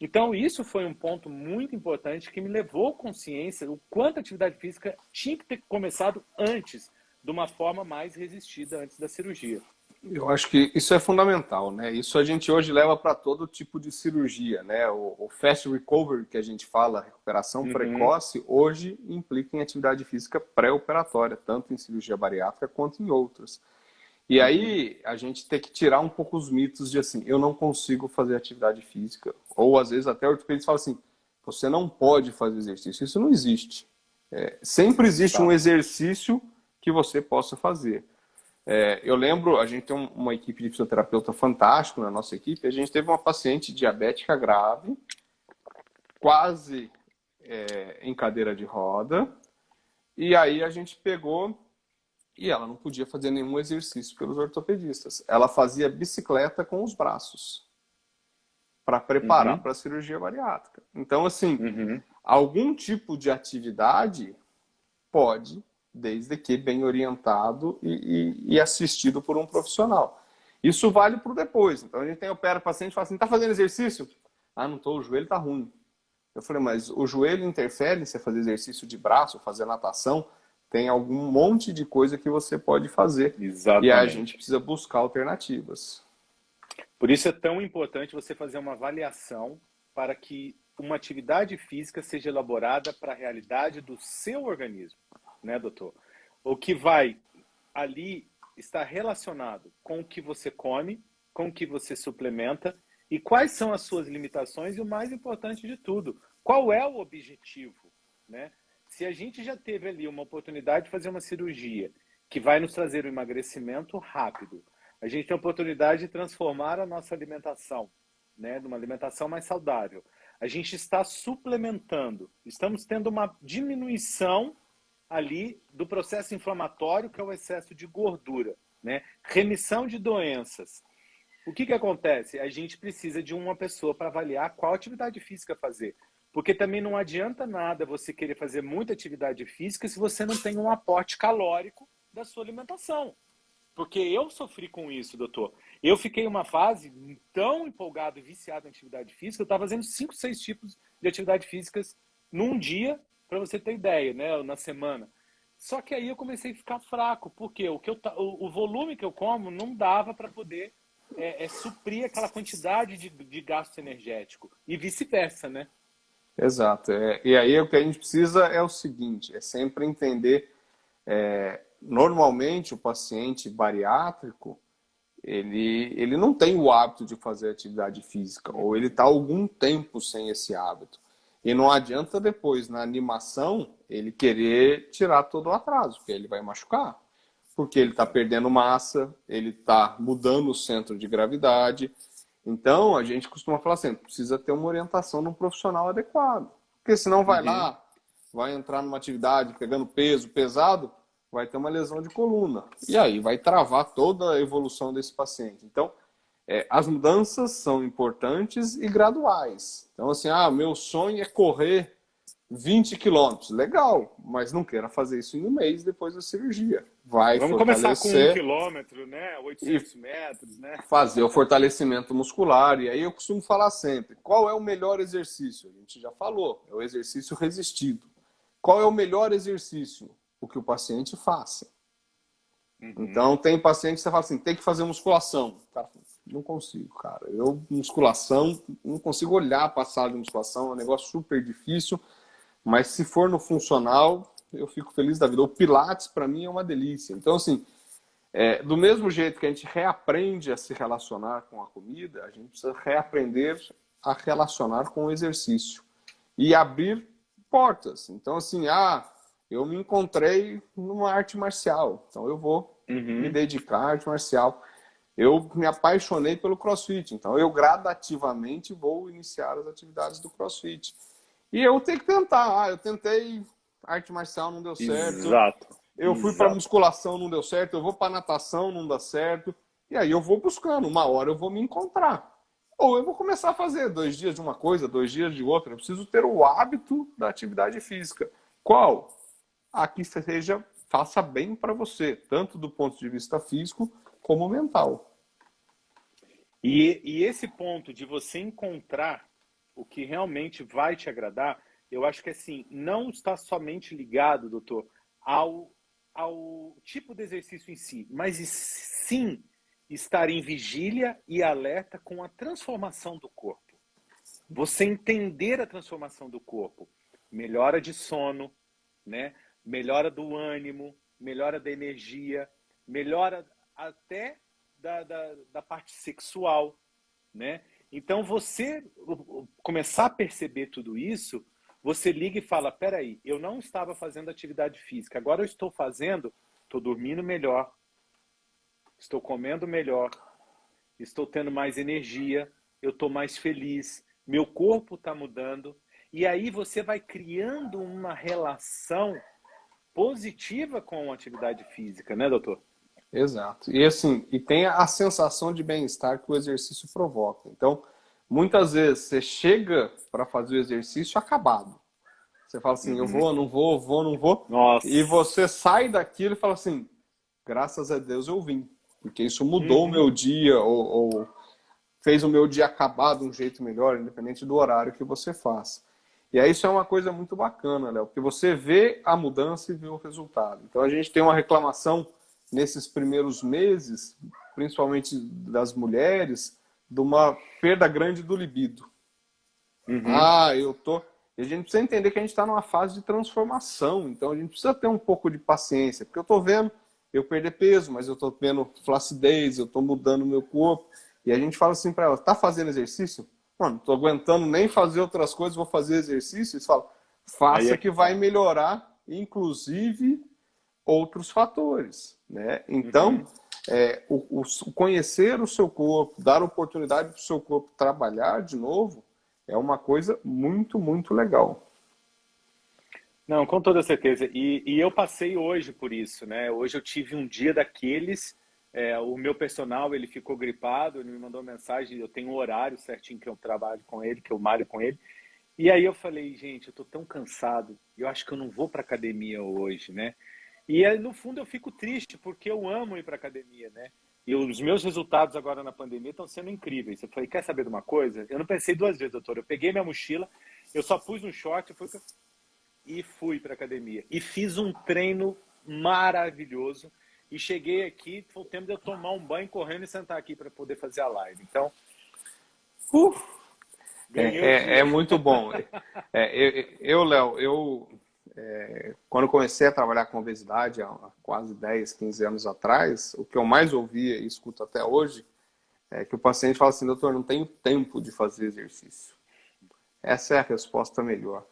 Então, isso foi um ponto muito importante que me levou à consciência o quanto a atividade física tinha que ter começado antes, de uma forma mais resistida antes da cirurgia. Eu acho que isso é fundamental, né? Isso a gente hoje leva para todo tipo de cirurgia, né? O fast recovery que a gente fala, recuperação precoce, hoje implica em atividade física pré-operatória, tanto em cirurgia bariátrica quanto em outras. E aí a gente tem que tirar um pouco os mitos de assim, eu não consigo fazer atividade física. Ou às vezes até o ortopedista fala assim, você não pode fazer exercício. Isso não existe. Sempre existe um exercício que você possa fazer. Eu lembro, a gente tem uma equipe de fisioterapeuta fantástico na nossa equipe, a gente teve uma paciente diabética grave, quase em cadeira de roda, e aí a gente pegou e ela não podia fazer nenhum exercício pelos ortopedistas. Ela fazia bicicleta com os braços para preparar para a cirurgia bariátrica. Então, assim, algum tipo de atividade pode, desde que bem orientado e assistido por um profissional. Isso vale para o depois. Então, a gente opera o paciente e fala assim, tá fazendo exercício? Ah, não tô, o joelho tá ruim. Eu falei, mas o joelho interfere em você fazer exercício de braço, fazer natação? Tem algum monte de coisa que você pode fazer. Exatamente. E aí a gente precisa buscar alternativas. Por isso é tão importante você fazer uma avaliação para que uma atividade física seja elaborada para a realidade do seu organismo, né, doutor? O que vai ali estar relacionado com o que você come, com o que você suplementa e quais são as suas limitações e o mais importante de tudo, qual é o objetivo, né? Se a gente já teve ali uma oportunidade de fazer uma cirurgia que vai nos trazer um emagrecimento rápido, a gente tem a oportunidade de transformar a nossa alimentação, né, numa alimentação mais saudável. A gente está suplementando, estamos tendo uma diminuição ali do processo inflamatório, que é o excesso de gordura, né? Remissão de doenças. O que acontece? A gente precisa de uma pessoa para avaliar qual atividade física fazer. Porque também não adianta nada você querer fazer muita atividade física se você não tem um aporte calórico da sua alimentação. Porque eu sofri com isso, doutor. Eu fiquei uma fase tão empolgado e viciado em atividade física, eu estava fazendo 5, 6 tipos de atividade físicas num dia, para você ter ideia, né? Na semana. Só que aí eu comecei a ficar fraco, porque o volume que eu como não dava para poder suprir aquela quantidade de gasto energético. E vice-versa, né? Exato. E aí o que a gente precisa é o seguinte, é sempre entender, normalmente o paciente bariátrico, ele não tem o hábito de fazer atividade física, ou ele está algum tempo sem esse hábito. E não adianta depois, na animação, ele querer tirar todo o atraso, porque ele vai machucar. Porque ele está perdendo massa, ele está mudando o centro de gravidade. Então, a gente costuma falar assim, precisa ter uma orientação de um profissional adequado. Porque senão vai lá, vai entrar numa atividade pegando peso pesado, vai ter uma lesão de coluna. E aí vai travar toda a evolução desse paciente. Então, as mudanças são importantes e graduais. Então, assim, meu sonho é correr 20 quilômetros. Legal, mas não queira fazer isso em um mês depois da cirurgia. Vamos começar com 1 quilômetro, né? 800 metros, né? Fazer o fortalecimento muscular. E aí eu costumo falar sempre, qual é o melhor exercício? A gente já falou, é o exercício resistido. Qual é o melhor exercício? O que o paciente faça. Então, tem paciente que você fala assim, tem que fazer musculação. O cara fala, não consigo, cara. Musculação, não consigo olhar a passada de musculação, é um negócio super difícil. Mas se for no funcional, eu fico feliz da vida. O Pilates, para mim, é uma delícia. Então, assim, do mesmo jeito que a gente reaprende a se relacionar com a comida, a gente precisa reaprender a relacionar com o exercício. E abrir portas. Então, assim, eu me encontrei numa arte marcial. Então, eu vou me dedicar à arte marcial. Eu me apaixonei pelo CrossFit. Então, eu gradativamente vou iniciar as atividades do CrossFit. E eu tenho que tentar. Eu tentei arte marcial, não deu certo. Exato. Eu fui para musculação, não deu certo. Eu vou para natação, não dá certo. E aí eu vou buscando. Uma hora eu vou me encontrar. Ou eu vou começar a fazer 2 dias de uma coisa, 2 dias de outra. Eu preciso ter o hábito da atividade física. Qual? A que faça bem para você, tanto do ponto de vista físico como mental. E esse ponto de você encontrar o que realmente vai te agradar, eu acho que assim, não está somente ligado, doutor, ao tipo de exercício em si, mas sim estar em vigília e alerta com a transformação do corpo. Você entender a transformação do corpo, melhora de sono, né? Melhora do ânimo, melhora da energia, melhora até da parte sexual, né? Então, você começar a perceber tudo isso, você liga e fala, peraí, eu não estava fazendo atividade física, agora eu estou fazendo, estou dormindo melhor, estou comendo melhor, estou tendo mais energia, eu estou mais feliz, meu corpo está mudando. E aí você vai criando uma relação positiva com a atividade física, né, doutor? Exato. E assim, e tem a sensação de bem-estar que o exercício provoca. Então, muitas vezes você chega para fazer o exercício acabado. Você fala assim, eu vou, não vou, vou, não vou. Nossa. E você sai daquilo e fala assim, graças a Deus eu vim. Porque isso mudou o meu dia, ou fez o meu dia acabar de um jeito melhor, independente do horário que você faça. E aí isso é uma coisa muito bacana, Léo, porque você vê a mudança e vê o resultado. Então a gente tem uma reclamação nesses primeiros meses, principalmente das mulheres, de uma perda grande do libido. Eu tô... E a gente precisa entender que a gente está numa fase de transformação, então a gente precisa ter um pouco de paciência, porque eu estou vendo eu perder peso, mas eu estou vendo flacidez, eu estou mudando o meu corpo, e a gente fala assim para ela, tá fazendo exercício? Mano, não estou aguentando nem fazer outras coisas, vou fazer exercício? Eles falam, faça que vai melhorar, inclusive, outros fatores, né? Então, o conhecer o seu corpo, dar oportunidade para o seu corpo trabalhar de novo, é uma coisa muito, muito legal. Não, com toda certeza. E eu passei hoje por isso, né? Hoje eu tive um dia daqueles, o meu personal, ele ficou gripado, ele me mandou mensagem, eu tenho um horário certinho que eu trabalho com ele, que eu malho com ele. E aí eu falei, gente, eu tô tão cansado, eu acho que eu não vou pra academia hoje, né? E aí, no fundo eu fico triste, porque eu amo ir pra academia, né? E os meus resultados agora na pandemia estão sendo incríveis. Eu falei, quer saber de uma coisa? Eu não pensei duas vezes, doutor. Eu peguei minha mochila, eu só pus um short e fui para academia. E fiz um treino maravilhoso. E cheguei aqui, foi o tempo de eu tomar um banho correndo e sentar aqui para poder fazer a live. Então, é muito bom. Léo, quando comecei a trabalhar com obesidade, há quase 10, 15 anos atrás, o que eu mais ouvia e escuto até hoje é que o paciente fala assim, doutor, não tenho tempo de fazer exercício. Essa é a resposta melhor.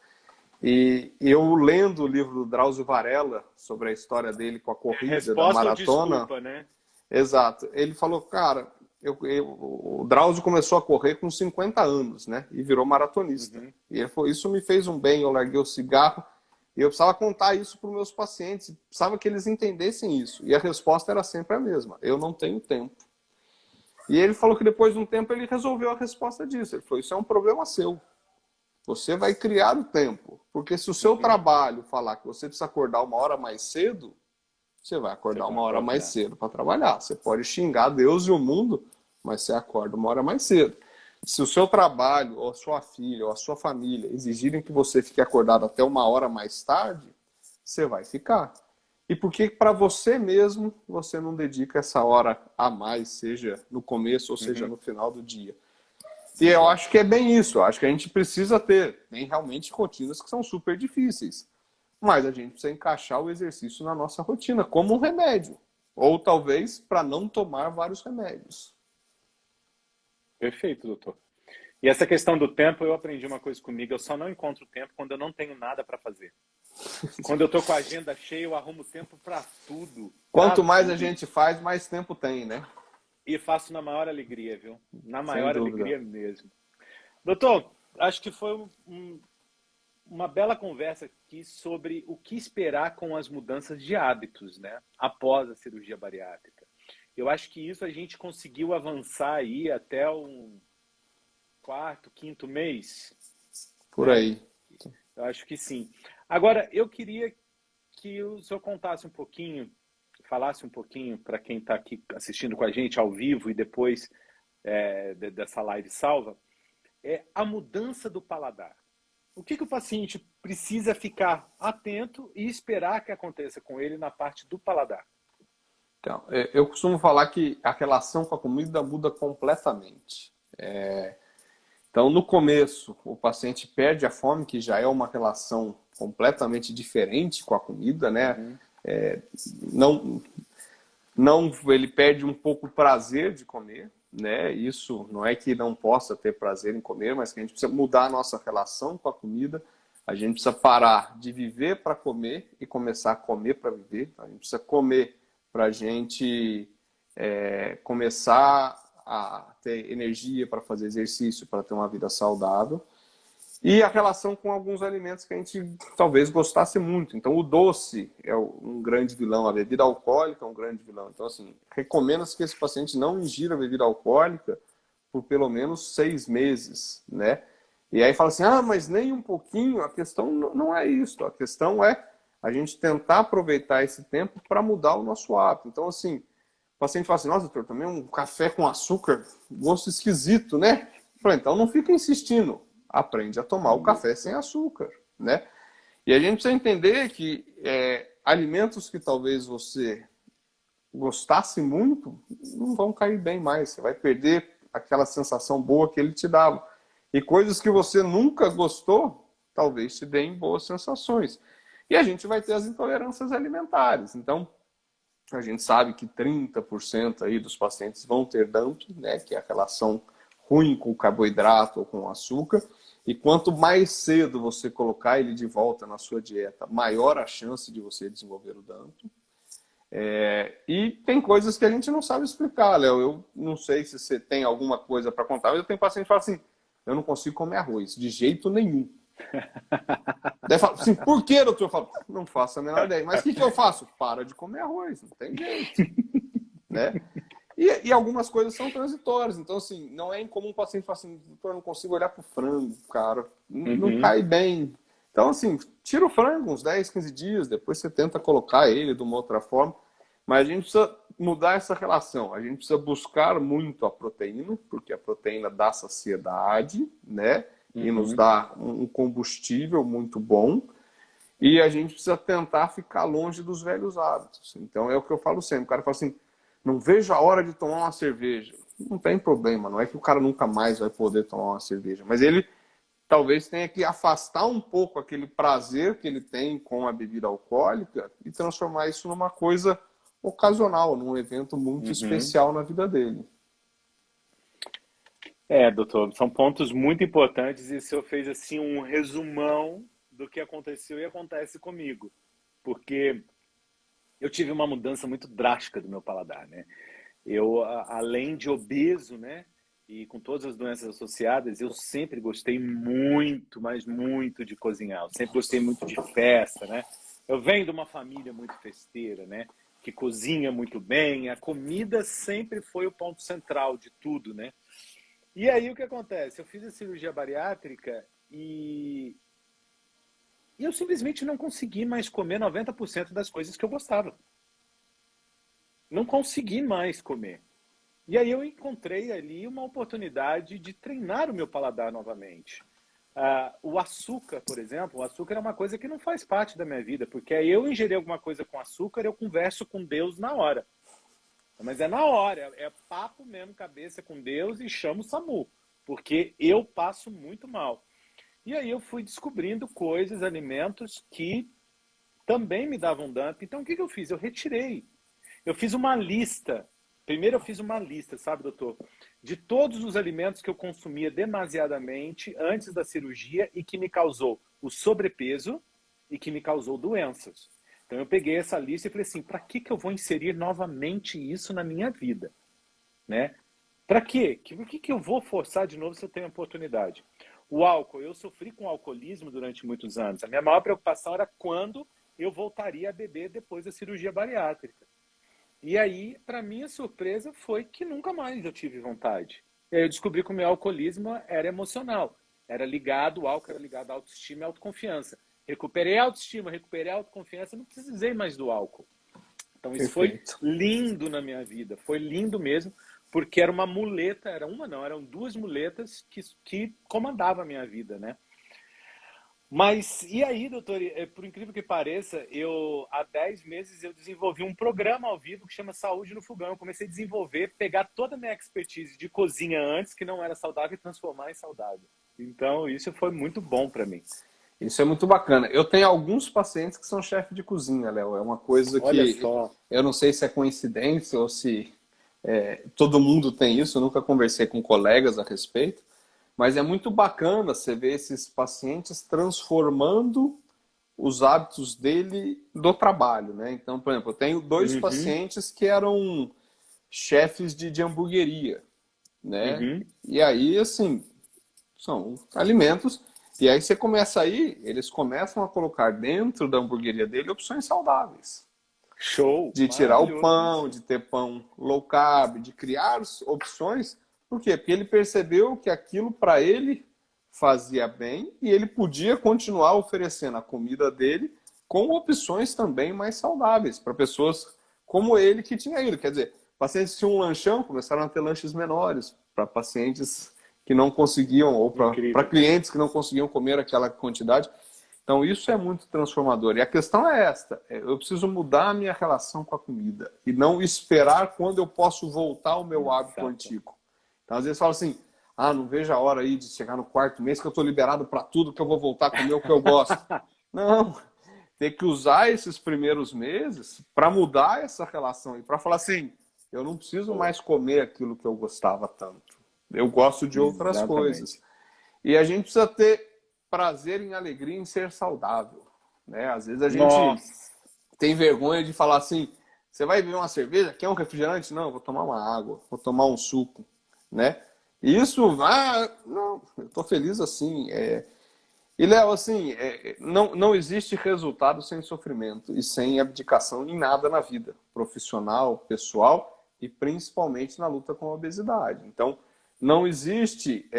E eu lendo o livro do Drauzio Varela, sobre a história dele com a corrida da maratona... Desculpa, né? Exato. Ele falou, cara, o Drauzio começou a correr com 50 anos, né? E virou maratonista. E ele falou, isso me fez um bem, eu larguei o cigarro. E eu precisava contar isso para os meus pacientes, precisava que eles entendessem isso. E a resposta era sempre a mesma, eu não tenho tempo. E ele falou que depois de um tempo ele resolveu a resposta disso. Ele falou, isso é um problema seu. Você vai criar o tempo. Porque se o seu trabalho falar que você precisa acordar uma hora mais cedo, você vai acordar uma hora mais cedo para trabalhar. Você pode xingar Deus e o mundo, mas você acorda uma hora mais cedo. Se o seu trabalho, ou a sua filha, ou a sua família exigirem que você fique acordado até uma hora mais tarde, você vai ficar. E por que para você mesmo você não dedica essa hora a mais, seja no começo ou seja no final do dia? E eu acho que é bem isso. Eu acho que a gente precisa tem realmente rotinas que são super difíceis. Mas a gente precisa encaixar o exercício na nossa rotina, como um remédio. Ou talvez para não tomar vários remédios. Perfeito, doutor. E essa questão do tempo, eu aprendi uma coisa comigo, eu só não encontro tempo quando eu não tenho nada para fazer. Quando eu tô com a agenda cheia, eu arrumo tempo para tudo. Quanto mais a gente faz, mais tempo tem, né? E faço na maior alegria, viu? Na maior alegria mesmo. Doutor, acho que foi uma bela conversa aqui sobre o que esperar com as mudanças de hábitos, né? Após a cirurgia bariátrica. Eu acho que isso a gente conseguiu avançar aí até o quarto, quinto mês. Por aí. Eu acho que sim. Agora, eu queria que o senhor contasse um pouquinho, falasse um pouquinho para quem está aqui assistindo com a gente ao vivo e depois dessa live salva, a mudança do paladar. O que o paciente precisa ficar atento e esperar que aconteça com ele na parte do paladar? Então, eu costumo falar que a relação com a comida muda completamente. Então, no começo, o paciente perde a fome, que já é uma relação completamente diferente com a comida, né? Ele perde um pouco o prazer de comer, né? Isso não é que não possa ter prazer em comer, mas que a gente precisa mudar a nossa relação com a comida. A gente precisa parar de viver para comer e começar a comer para viver. A gente precisa comer para a gente começar a ter energia para fazer exercício, para ter uma vida saudável. E a relação com alguns alimentos que a gente talvez gostasse muito. Então, o doce é um grande vilão, a bebida alcoólica é um grande vilão. Então, assim, recomenda-se que esse paciente não ingira bebida alcoólica por pelo menos 6 meses, né? E aí fala assim, mas nem um pouquinho. A questão não é isso. A questão é a gente tentar aproveitar esse tempo para mudar o nosso hábito. Então, assim, o paciente fala assim, nossa, doutor, também um café com açúcar, gosto esquisito, né? Eu falei, então não fica insistindo. Aprende a tomar o café sem açúcar, né? E a gente precisa entender que alimentos que talvez você gostasse muito não vão cair bem mais. Você vai perder aquela sensação boa que ele te dava. E coisas que você nunca gostou, talvez te deem boas sensações. E a gente vai ter as intolerâncias alimentares. Então, a gente sabe que 30% aí dos pacientes vão ter dumping, né? Que é a relação ruim com o carboidrato ou com o açúcar. E quanto mais cedo você colocar ele de volta na sua dieta, maior a chance de você desenvolver o dumping. E tem coisas que a gente não sabe explicar, Léo. Eu não sei se você tem alguma coisa para contar, mas eu tenho paciente que fala assim, eu não consigo comer arroz, de jeito nenhum. Daí fala assim, por que, doutor? Eu falo, não faço a menor ideia. Mas o que eu faço? Para de comer arroz, não tem jeito. Né? E algumas coisas são transitórias. Então, assim, não é incomum o paciente falar assim, doutor, eu não consigo olhar pro frango, cara. Não cai bem. Então, assim, tira o frango uns 10, 15 dias, depois você tenta colocar ele de uma outra forma. Mas a gente precisa mudar essa relação. A gente precisa buscar muito a proteína, porque a proteína dá saciedade, né? E nos dá um combustível muito bom. E a gente precisa tentar ficar longe dos velhos hábitos. Então, é o que eu falo sempre. O cara fala assim, não vejo a hora de tomar uma cerveja. Não tem problema, não é que o cara nunca mais vai poder tomar uma cerveja. Mas ele talvez tenha que afastar um pouco aquele prazer que ele tem com a bebida alcoólica e transformar isso numa coisa ocasional, num evento muito especial na vida dele. Doutor, são pontos muito importantes e o senhor fez assim um resumão do que aconteceu e acontece comigo. Porque eu tive uma mudança muito drástica do meu paladar, né? Eu, além de obeso, né? E com todas as doenças associadas, eu sempre gostei muito, mas muito de cozinhar. Eu sempre gostei muito de festa, né? Eu venho de uma família muito festeira, né? Que cozinha muito bem. A comida sempre foi o ponto central de tudo, né? E aí o que acontece? Eu fiz a cirurgia bariátrica e eu simplesmente não consegui mais comer 90% das coisas que eu gostava. Não consegui mais comer. E aí eu encontrei ali uma oportunidade de treinar o meu paladar novamente. O açúcar, por exemplo, o açúcar é uma coisa que não faz parte da minha vida, porque aí eu ingerir alguma coisa com açúcar, eu converso com Deus na hora. Mas é na hora, é papo mesmo, cabeça com Deus e chamo o SAMU, porque eu passo muito mal. E aí eu fui descobrindo coisas, alimentos que também me davam dumping. Então o que eu fiz? Eu retirei. Eu fiz uma lista. Primeiro eu fiz uma lista, sabe, doutor? De todos os alimentos que eu consumia demasiadamente antes da cirurgia e que me causou o sobrepeso e que me causou doenças. Então eu peguei essa lista e falei assim, para que eu vou inserir novamente isso na minha vida? Né? Para quê? Por que eu vou forçar de novo se eu tenho oportunidade? O álcool, eu sofri com alcoolismo durante muitos anos. A minha maior preocupação era quando eu voltaria a beber depois da cirurgia bariátrica. E aí, para minha surpresa, foi que nunca mais eu tive vontade. E aí eu descobri que o meu alcoolismo era emocional. O álcool era ligado à autoestima e autoconfiança. Recuperei a autoestima, recuperei a autoconfiança, não precisei mais do álcool. Então isso Perfeito. Foi lindo na minha vida, foi lindo mesmo, porque era uma muleta, eram 2 muletas que comandavam a minha vida, né? Mas, e aí, doutor, por incrível que pareça, há 10 meses eu desenvolvi um programa ao vivo que chama Saúde no Fogão. Eu comecei a desenvolver, pegar toda a minha expertise de cozinha antes, que não era saudável, e transformar em saudável. Então, isso foi muito bom para mim. Isso é muito bacana. Eu tenho alguns pacientes que são chefe de cozinha, Léo. É uma coisa que eu não sei se é coincidência ou se todo mundo tem isso. Eu nunca conversei com colegas a respeito. Mas é muito bacana você ver esses pacientes transformando os hábitos dele do trabalho, né? Então, por exemplo, eu tenho 2 pacientes que eram chefes de hamburgueria, né? Uhum. E aí, assim, são alimentos. E aí você começa aí, eles começam a colocar dentro da hamburgueria dele opções saudáveis. Show! De tirar o Maravilhoso pão, isso. de ter pão low carb, de criar opções. Por quê? Porque ele percebeu que aquilo para ele fazia bem e ele podia continuar oferecendo a comida dele com opções também mais saudáveis para pessoas como ele que tinha ido. Quer dizer, pacientes que tinham um lanchão começaram a ter lanches menores para pacientes que não conseguiam, ou para Incrível. clientes que não conseguiam comer aquela quantidade. Então, isso é muito transformador. E a questão é esta: eu preciso mudar a minha relação com a comida e não esperar quando eu posso voltar ao meu hábito Exato. antigo. Então, às vezes, falo assim: ah, não vejo a hora aí de chegar no quarto mês que eu estou liberado para tudo, que eu vou voltar a comer o que eu gosto. Não, tem que usar esses primeiros meses para mudar essa relação e para falar assim: eu não preciso Boa. mais comer aquilo que eu gostava tanto. Eu gosto de outras Exatamente. coisas. E a gente precisa ter prazer em alegria em ser saudável, né? Às vezes a gente Nossa. tem vergonha de falar assim: você vai beber uma cerveja? Quer um refrigerante? Não, vou tomar uma água, vou tomar um suco, né? E isso, não, eu tô feliz assim. E, Léo, assim, não existe resultado sem sofrimento e sem abdicação em nada na vida, profissional, pessoal e principalmente na luta com a obesidade. Então, não existe,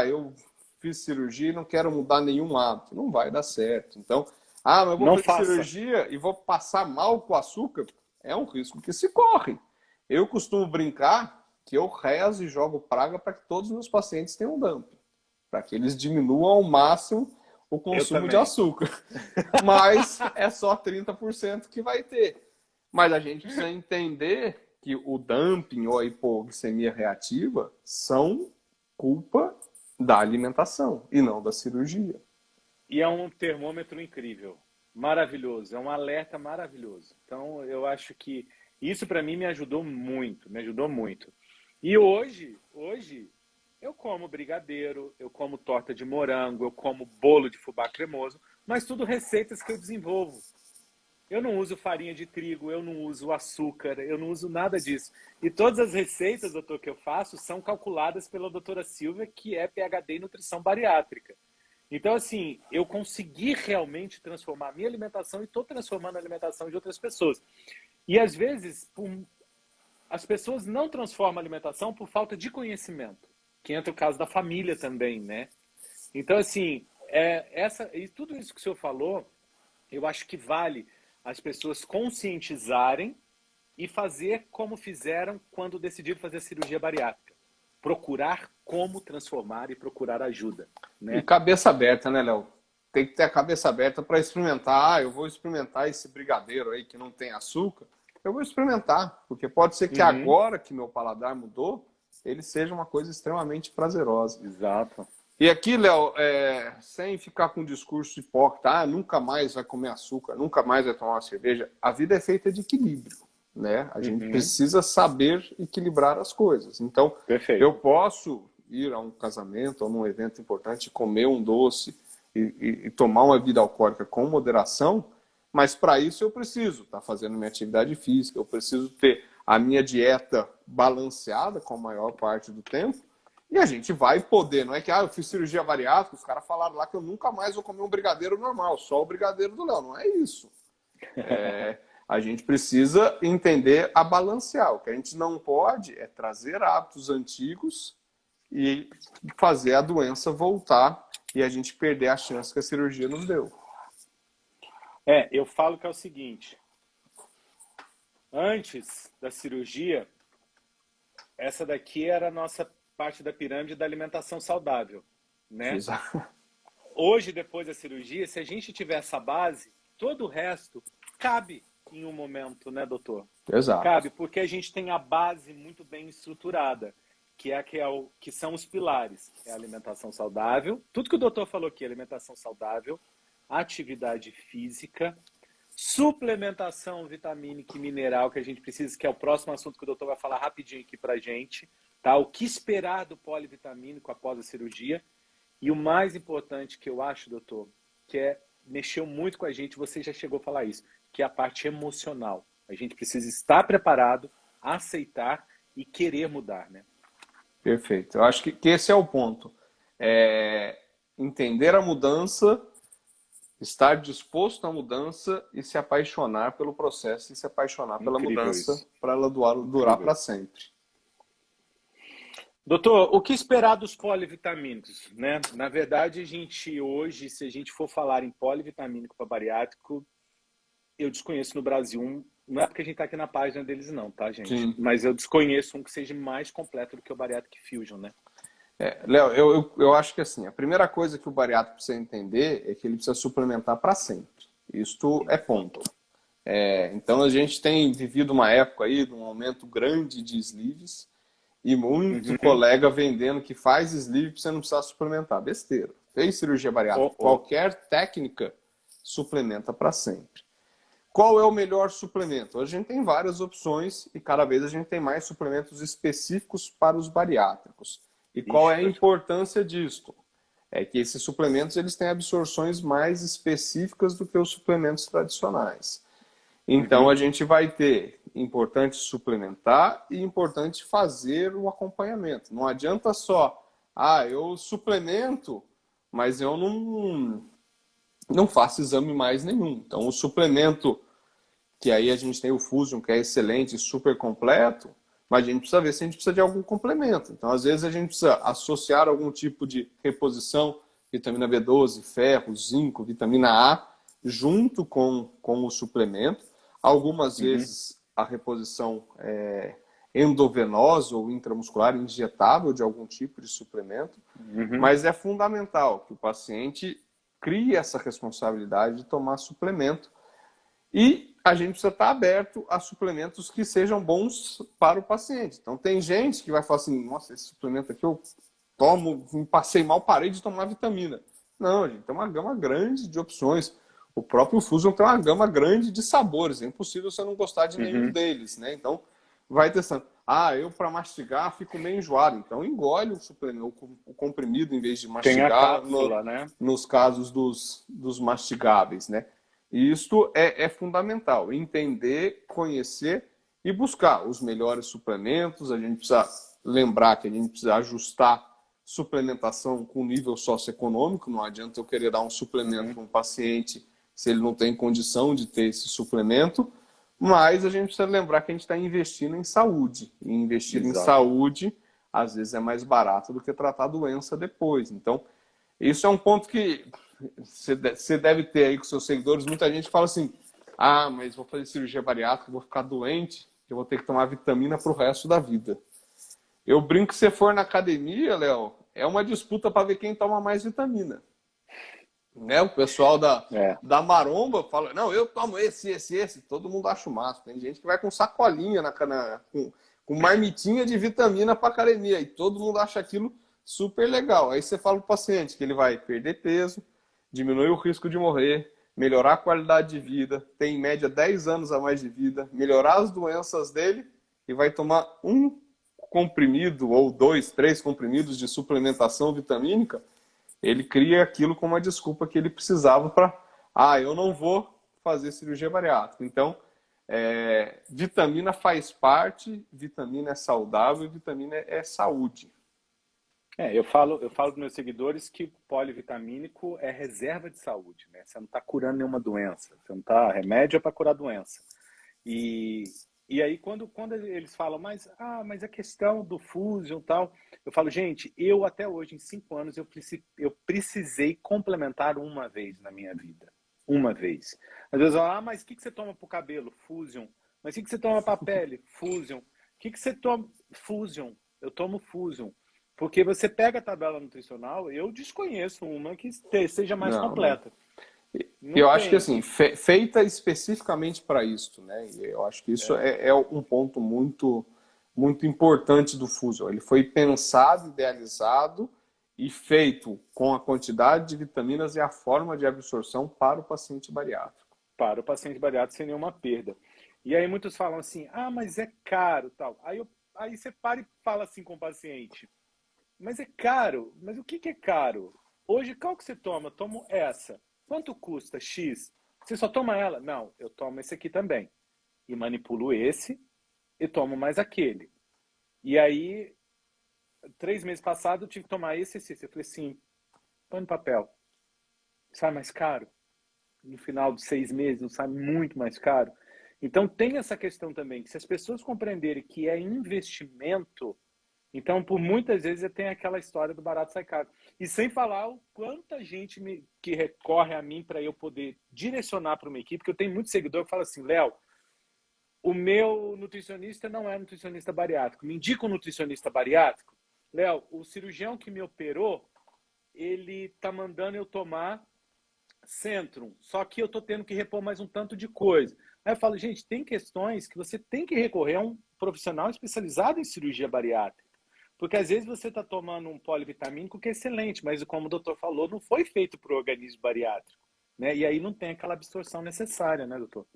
eu fiz cirurgia e não quero mudar nenhum hábito. Não vai dar certo. Então, mas eu vou Não fazer faça. cirurgia e vou passar mal com o açúcar. É um risco que se corre. Eu costumo brincar que eu rezo e jogo praga para que todos os meus pacientes tenham dumping, para que eles diminuam ao máximo o Eu consumo de também. açúcar. Mas é só 30% que vai ter. Mas a gente precisa entender que o dumping ou a hipoglicemia reativa são culpa da alimentação e não da cirurgia. E é um termômetro incrível, maravilhoso, é um alerta maravilhoso. Então, eu acho que isso para mim me ajudou muito, me ajudou muito. E hoje eu como brigadeiro, eu como torta de morango, eu como bolo de fubá cremoso, mas tudo receitas que eu desenvolvo. Eu não uso farinha de trigo, eu não uso açúcar, eu não uso nada disso. E todas as receitas, doutor, que eu faço são calculadas pela doutora Silvia, que é PhD em nutrição bariátrica. Então, assim, eu consegui realmente transformar a minha alimentação e estou transformando a alimentação de outras pessoas. E, às vezes, as pessoas não transformam a alimentação por falta de conhecimento, que entra o caso da família também, né? Então, assim, e tudo isso que o senhor falou, eu acho que vale as pessoas conscientizarem e fazer como fizeram quando decidiram fazer a cirurgia bariátrica. Procurar como transformar e procurar ajuda, E né? cabeça aberta, né, Léo? Tem que ter a cabeça aberta para experimentar. Eu vou experimentar esse brigadeiro aí que não tem açúcar. Eu vou experimentar, porque pode ser que Uhum. agora que meu paladar mudou, ele seja uma coisa extremamente prazerosa. Exato. E aqui, Léo, sem ficar com um discurso hipócrita, nunca mais vai comer açúcar, nunca mais vai tomar uma cerveja. A vida é feita de equilíbrio, né? A gente Uhum. precisa saber equilibrar as coisas. Então, eu Perfeito. posso ir a um casamento ou num evento importante, comer um doce e tomar uma bebida alcoólica com moderação, mas para isso eu preciso estar fazendo minha atividade física, eu preciso ter a minha dieta balanceada com a maior parte do tempo. E a gente vai poder, não é que eu fiz cirurgia bariátrica, os caras falaram lá que eu nunca mais vou comer um brigadeiro normal, só o brigadeiro do Léo. Não é isso. A gente precisa entender a balancear. O que a gente não pode é trazer hábitos antigos e fazer a doença voltar e a gente perder a chance que a cirurgia nos deu. Eu falo que é o seguinte: antes da cirurgia, essa daqui era a nossa parte da pirâmide da alimentação saudável, né? Exato. Hoje, depois da cirurgia, se a gente tiver essa base, todo o resto cabe em um momento, né, doutor? Exato. Cabe, porque a gente tem a base muito bem estruturada, que são os pilares. É a alimentação saudável, tudo que o doutor falou aqui, alimentação saudável, atividade física, suplementação vitamínica e mineral que a gente precisa, que é o próximo assunto que o doutor vai falar rapidinho aqui pra gente, tá? O que esperar do polivitamínico após a cirurgia. E o mais importante que eu acho, doutor, que mexeu muito com a gente, você já chegou a falar isso, que é a parte emocional. A gente precisa estar preparado, aceitar e querer mudar, né? Perfeito. Eu acho que esse é o ponto. É entender a mudança, estar disposto à mudança e se apaixonar pelo processo e se apaixonar pela Incrível mudança isso. para ela durar Incrível para isso. sempre. Doutor, o que esperar dos polivitamínicos, né? Na verdade, a gente hoje, se a gente for falar em polivitamínico para bariátrico, eu desconheço no Brasil um, não é porque a gente está aqui na página deles não, tá, gente? Sim. Mas eu desconheço um que seja mais completo do que o Bariatric Fusion, né? Léo, eu acho que assim, a primeira coisa que o bariátrico precisa entender é que ele precisa suplementar para sempre. Isto é ponto. Então a gente tem vivido uma época aí de um aumento grande de sleeves e muito Uhum. colega vendendo que faz sleeve para você não precisar suplementar. Besteira. Fez cirurgia bariátrica, Oh, oh. qualquer técnica suplementa para sempre. Qual é o melhor suplemento? Hoje a gente tem várias opções e cada vez a gente tem mais suplementos específicos para os bariátricos. E qual é a importância disto? É que esses suplementos eles têm absorções mais específicas do que os suplementos tradicionais. Então a gente vai ter importante suplementar e importante fazer o acompanhamento. Não adianta só, eu suplemento, mas eu não faço exame mais nenhum. Então o suplemento, que aí a gente tem o Fusion, que é excelente, super completo, mas a gente precisa ver se a gente precisa de algum complemento. Então, às vezes, a gente precisa associar algum tipo de reposição, vitamina B12, ferro, zinco, vitamina A, junto com o suplemento. Algumas vezes, a reposição endovenosa ou intramuscular, injetável de algum tipo de suplemento. Mas é fundamental que o paciente crie essa responsabilidade de tomar suplemento. E a gente precisa estar aberto a suplementos que sejam bons para o paciente. Então, tem gente que vai falar assim, nossa, esse suplemento aqui eu tomo, me passei mal, parei de tomar vitamina. Não, a gente tem uma gama grande de opções. O próprio Fusion tem uma gama grande de sabores. É impossível você não gostar de nenhum deles, né? Então, vai testando. Eu para mastigar fico meio enjoado. Então, engole o suplemento, o comprimido em vez de mastigar. Tem a cápsula, né? Nos casos dos mastigáveis, né? E isto é fundamental, entender, conhecer e buscar os melhores suplementos. A gente precisa lembrar que a gente precisa ajustar suplementação com nível socioeconômico. Não adianta eu querer dar um suplemento para um paciente se ele não tem condição de ter esse suplemento. Mas a gente precisa lembrar que a gente está investindo em saúde. E investir em saúde, às vezes, é mais barato do que tratar a doença depois. Então, isso é um ponto que você deve ter aí com seus seguidores. Muita gente fala assim, mas vou fazer cirurgia bariátrica, vou ficar doente, eu vou ter que tomar vitamina para o resto da vida. Eu brinco que se você for na academia, Léo, é uma disputa para ver quem toma mais vitamina. Né? O pessoal da maromba fala, não, eu tomo esse. Todo mundo acha o máximo. Tem gente que vai com sacolinha, com marmitinha de vitamina para academia. E todo mundo acha aquilo super legal. Aí você fala para o paciente que ele vai perder peso, diminuir o risco de morrer, melhorar a qualidade de vida, tem em média 10 anos a mais de vida, melhorar as doenças dele e vai tomar um comprimido ou 2, 3 comprimidos de suplementação vitamínica, ele cria aquilo como uma desculpa que ele precisava para, eu não vou fazer cirurgia bariátrica. Então, vitamina faz parte, vitamina é saudável, vitamina é saúde. Eu falo para meus seguidores que polivitamínico é reserva de saúde, né? Você não está curando nenhuma doença, você não está remédio para curar doença. E aí quando eles falam, mas a questão do Fusion e tal, eu falo, gente, eu até hoje, em 5 anos, eu precisei complementar uma vez na minha vida. Uma vez. Às vezes, mas o que você toma para o cabelo? Fusion. Mas o que você toma para a pele? Fusion. O que você toma? Fusion. Eu tomo Fusion. Porque você pega a tabela nutricional, eu desconheço uma que seja mais completa. Eu acho que assim, feita especificamente para isso, né? Eu acho que isso é um ponto muito, muito importante do Fusion. Ele foi pensado, idealizado e feito com a quantidade de vitaminas e a forma de absorção para o paciente bariátrico. Para o paciente bariátrico sem nenhuma perda. E aí muitos falam assim, mas é caro, tal. Aí você para e fala assim com o paciente, mas é caro. Mas o que é caro? Hoje, qual que você toma? Eu tomo essa. Quanto custa? X. Você só toma ela? Não, eu tomo esse aqui também. E manipulo esse e tomo mais aquele. E aí, 3 meses passados, eu tive que tomar esse. Eu falei assim, põe no papel. Sai mais caro? No final de 6 meses, não sai muito mais caro? Então, tem essa questão também, que se as pessoas compreenderem que é investimento, então, por muitas vezes, tem aquela história do barato sai caro. E sem falar o quanta gente que recorre a mim para eu poder direcionar para uma equipe, porque eu tenho muito seguidor que fala assim, Léo, o meu nutricionista não é nutricionista bariátrico. Me indica um nutricionista bariátrico? Léo, o cirurgião que me operou, ele tá mandando eu tomar Centrum, só que eu tô tendo que repor mais um tanto de coisa. Aí eu falo, gente, tem questões que você tem que recorrer a um profissional especializado em cirurgia bariátrica. Porque às vezes você está tomando um polivitamínico que é excelente, mas como o doutor falou, não foi feito para o organismo bariátrico. Né? E aí não tem aquela absorção necessária, né, doutor?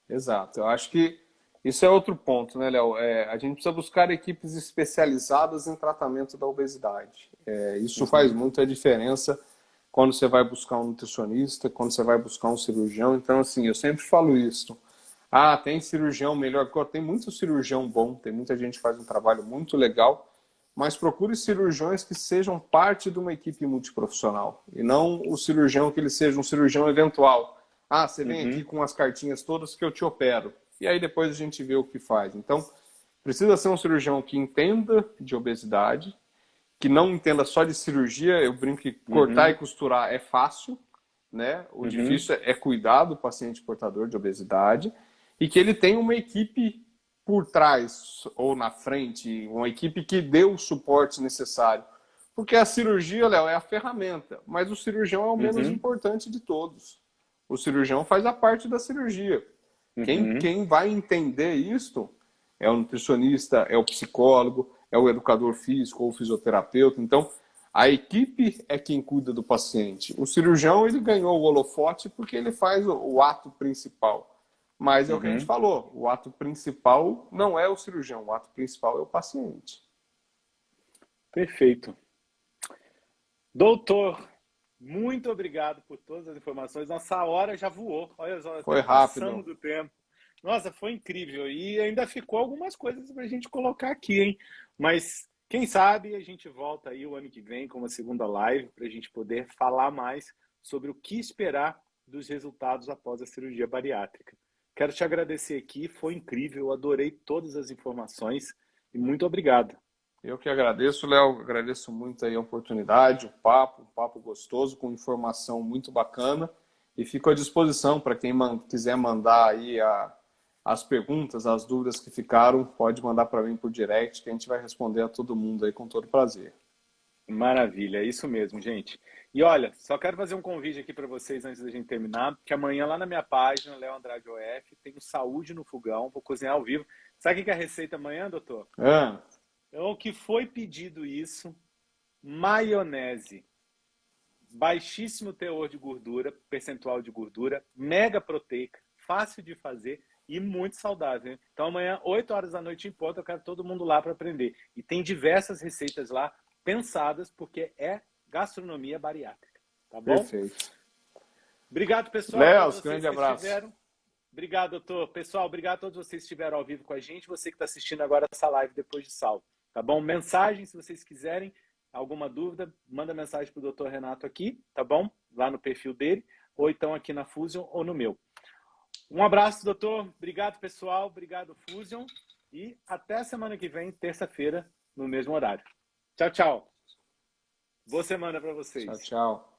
Exato. Eu acho que isso é outro ponto, né, Léo? A gente precisa buscar equipes especializadas em tratamento da obesidade. Isso faz muita diferença quando você vai buscar um nutricionista, quando você vai buscar um cirurgião. Então, assim, eu sempre falo isso. Ah, tem cirurgião melhor. Tem muito cirurgião bom, tem muita gente que faz um trabalho muito legal, mas procure cirurgiões que sejam parte de uma equipe multiprofissional e não o cirurgião que ele seja um cirurgião eventual. Ah, você vem aqui com as cartinhas todas que eu te opero. E aí depois a gente vê o que faz. Então, precisa ser um cirurgião que entenda de obesidade, que não entenda só de cirurgia. Eu brinco que cortar e costurar é fácil, né? O difícil é cuidar do paciente portador de obesidade e que ele tenha uma equipe por trás ou na frente, uma equipe que dê o suporte necessário. Porque a cirurgia, Léo, é a ferramenta, mas o cirurgião é o menos importante de todos. O cirurgião faz a parte da cirurgia. Quem vai entender isto é o nutricionista, é o psicólogo, é o educador físico ou o fisioterapeuta. Então, a equipe é quem cuida do paciente. O cirurgião, ele ganhou o holofote porque ele faz o ato principal. Mas é o que a gente falou, o ato principal não é o cirurgião, o ato principal é o paciente. Perfeito. Doutor, muito obrigado por todas as informações. Nossa hora já voou. Olha só, foi rápido. Passando do tempo. Nossa, foi incrível. E ainda ficou algumas coisas para a gente colocar aqui, hein? Mas quem sabe a gente volta aí o ano que vem com uma segunda live para a gente poder falar mais sobre o que esperar dos resultados após a cirurgia bariátrica. Quero te agradecer aqui, foi incrível, adorei todas as informações e muito obrigado. Eu que agradeço, Léo, agradeço muito aí a oportunidade, um papo gostoso, com informação muito bacana, e fico à disposição para quem quiser mandar aí as perguntas, as dúvidas que ficaram, pode mandar para mim por direct, que a gente vai responder a todo mundo aí com todo prazer. Maravilha, é isso mesmo, gente. E olha, só quero fazer um convite aqui para vocês antes da gente terminar, que amanhã lá na minha página, Léo Andrade OF, tem o Saúde no Fogão, vou cozinhar ao vivo. Sabe o que é a receita amanhã, doutor? O que foi pedido isso, maionese, baixíssimo teor de gordura, percentual de gordura, mega proteica, fácil de fazer e muito saudável. Então amanhã, 8 horas da noite em ponto, eu quero todo mundo lá para aprender. E tem diversas receitas lá pensadas, porque é gastronomia bariátrica. Tá bom? Perfeito. Obrigado, pessoal. Léo, grande abraço. Obrigado, doutor. Pessoal, obrigado a todos vocês que estiveram ao vivo com a gente, você que está assistindo agora essa live depois de salvo. Tá bom? Mensagem, se vocês quiserem, alguma dúvida, manda mensagem para o Dr. Renato aqui, tá bom? Lá no perfil dele, ou então aqui na Fusion ou no meu. Um abraço, doutor. Obrigado, pessoal. Obrigado, Fusion. E até a semana que vem, terça-feira, no mesmo horário. Tchau, tchau. Boa semana para vocês. Tchau, tchau.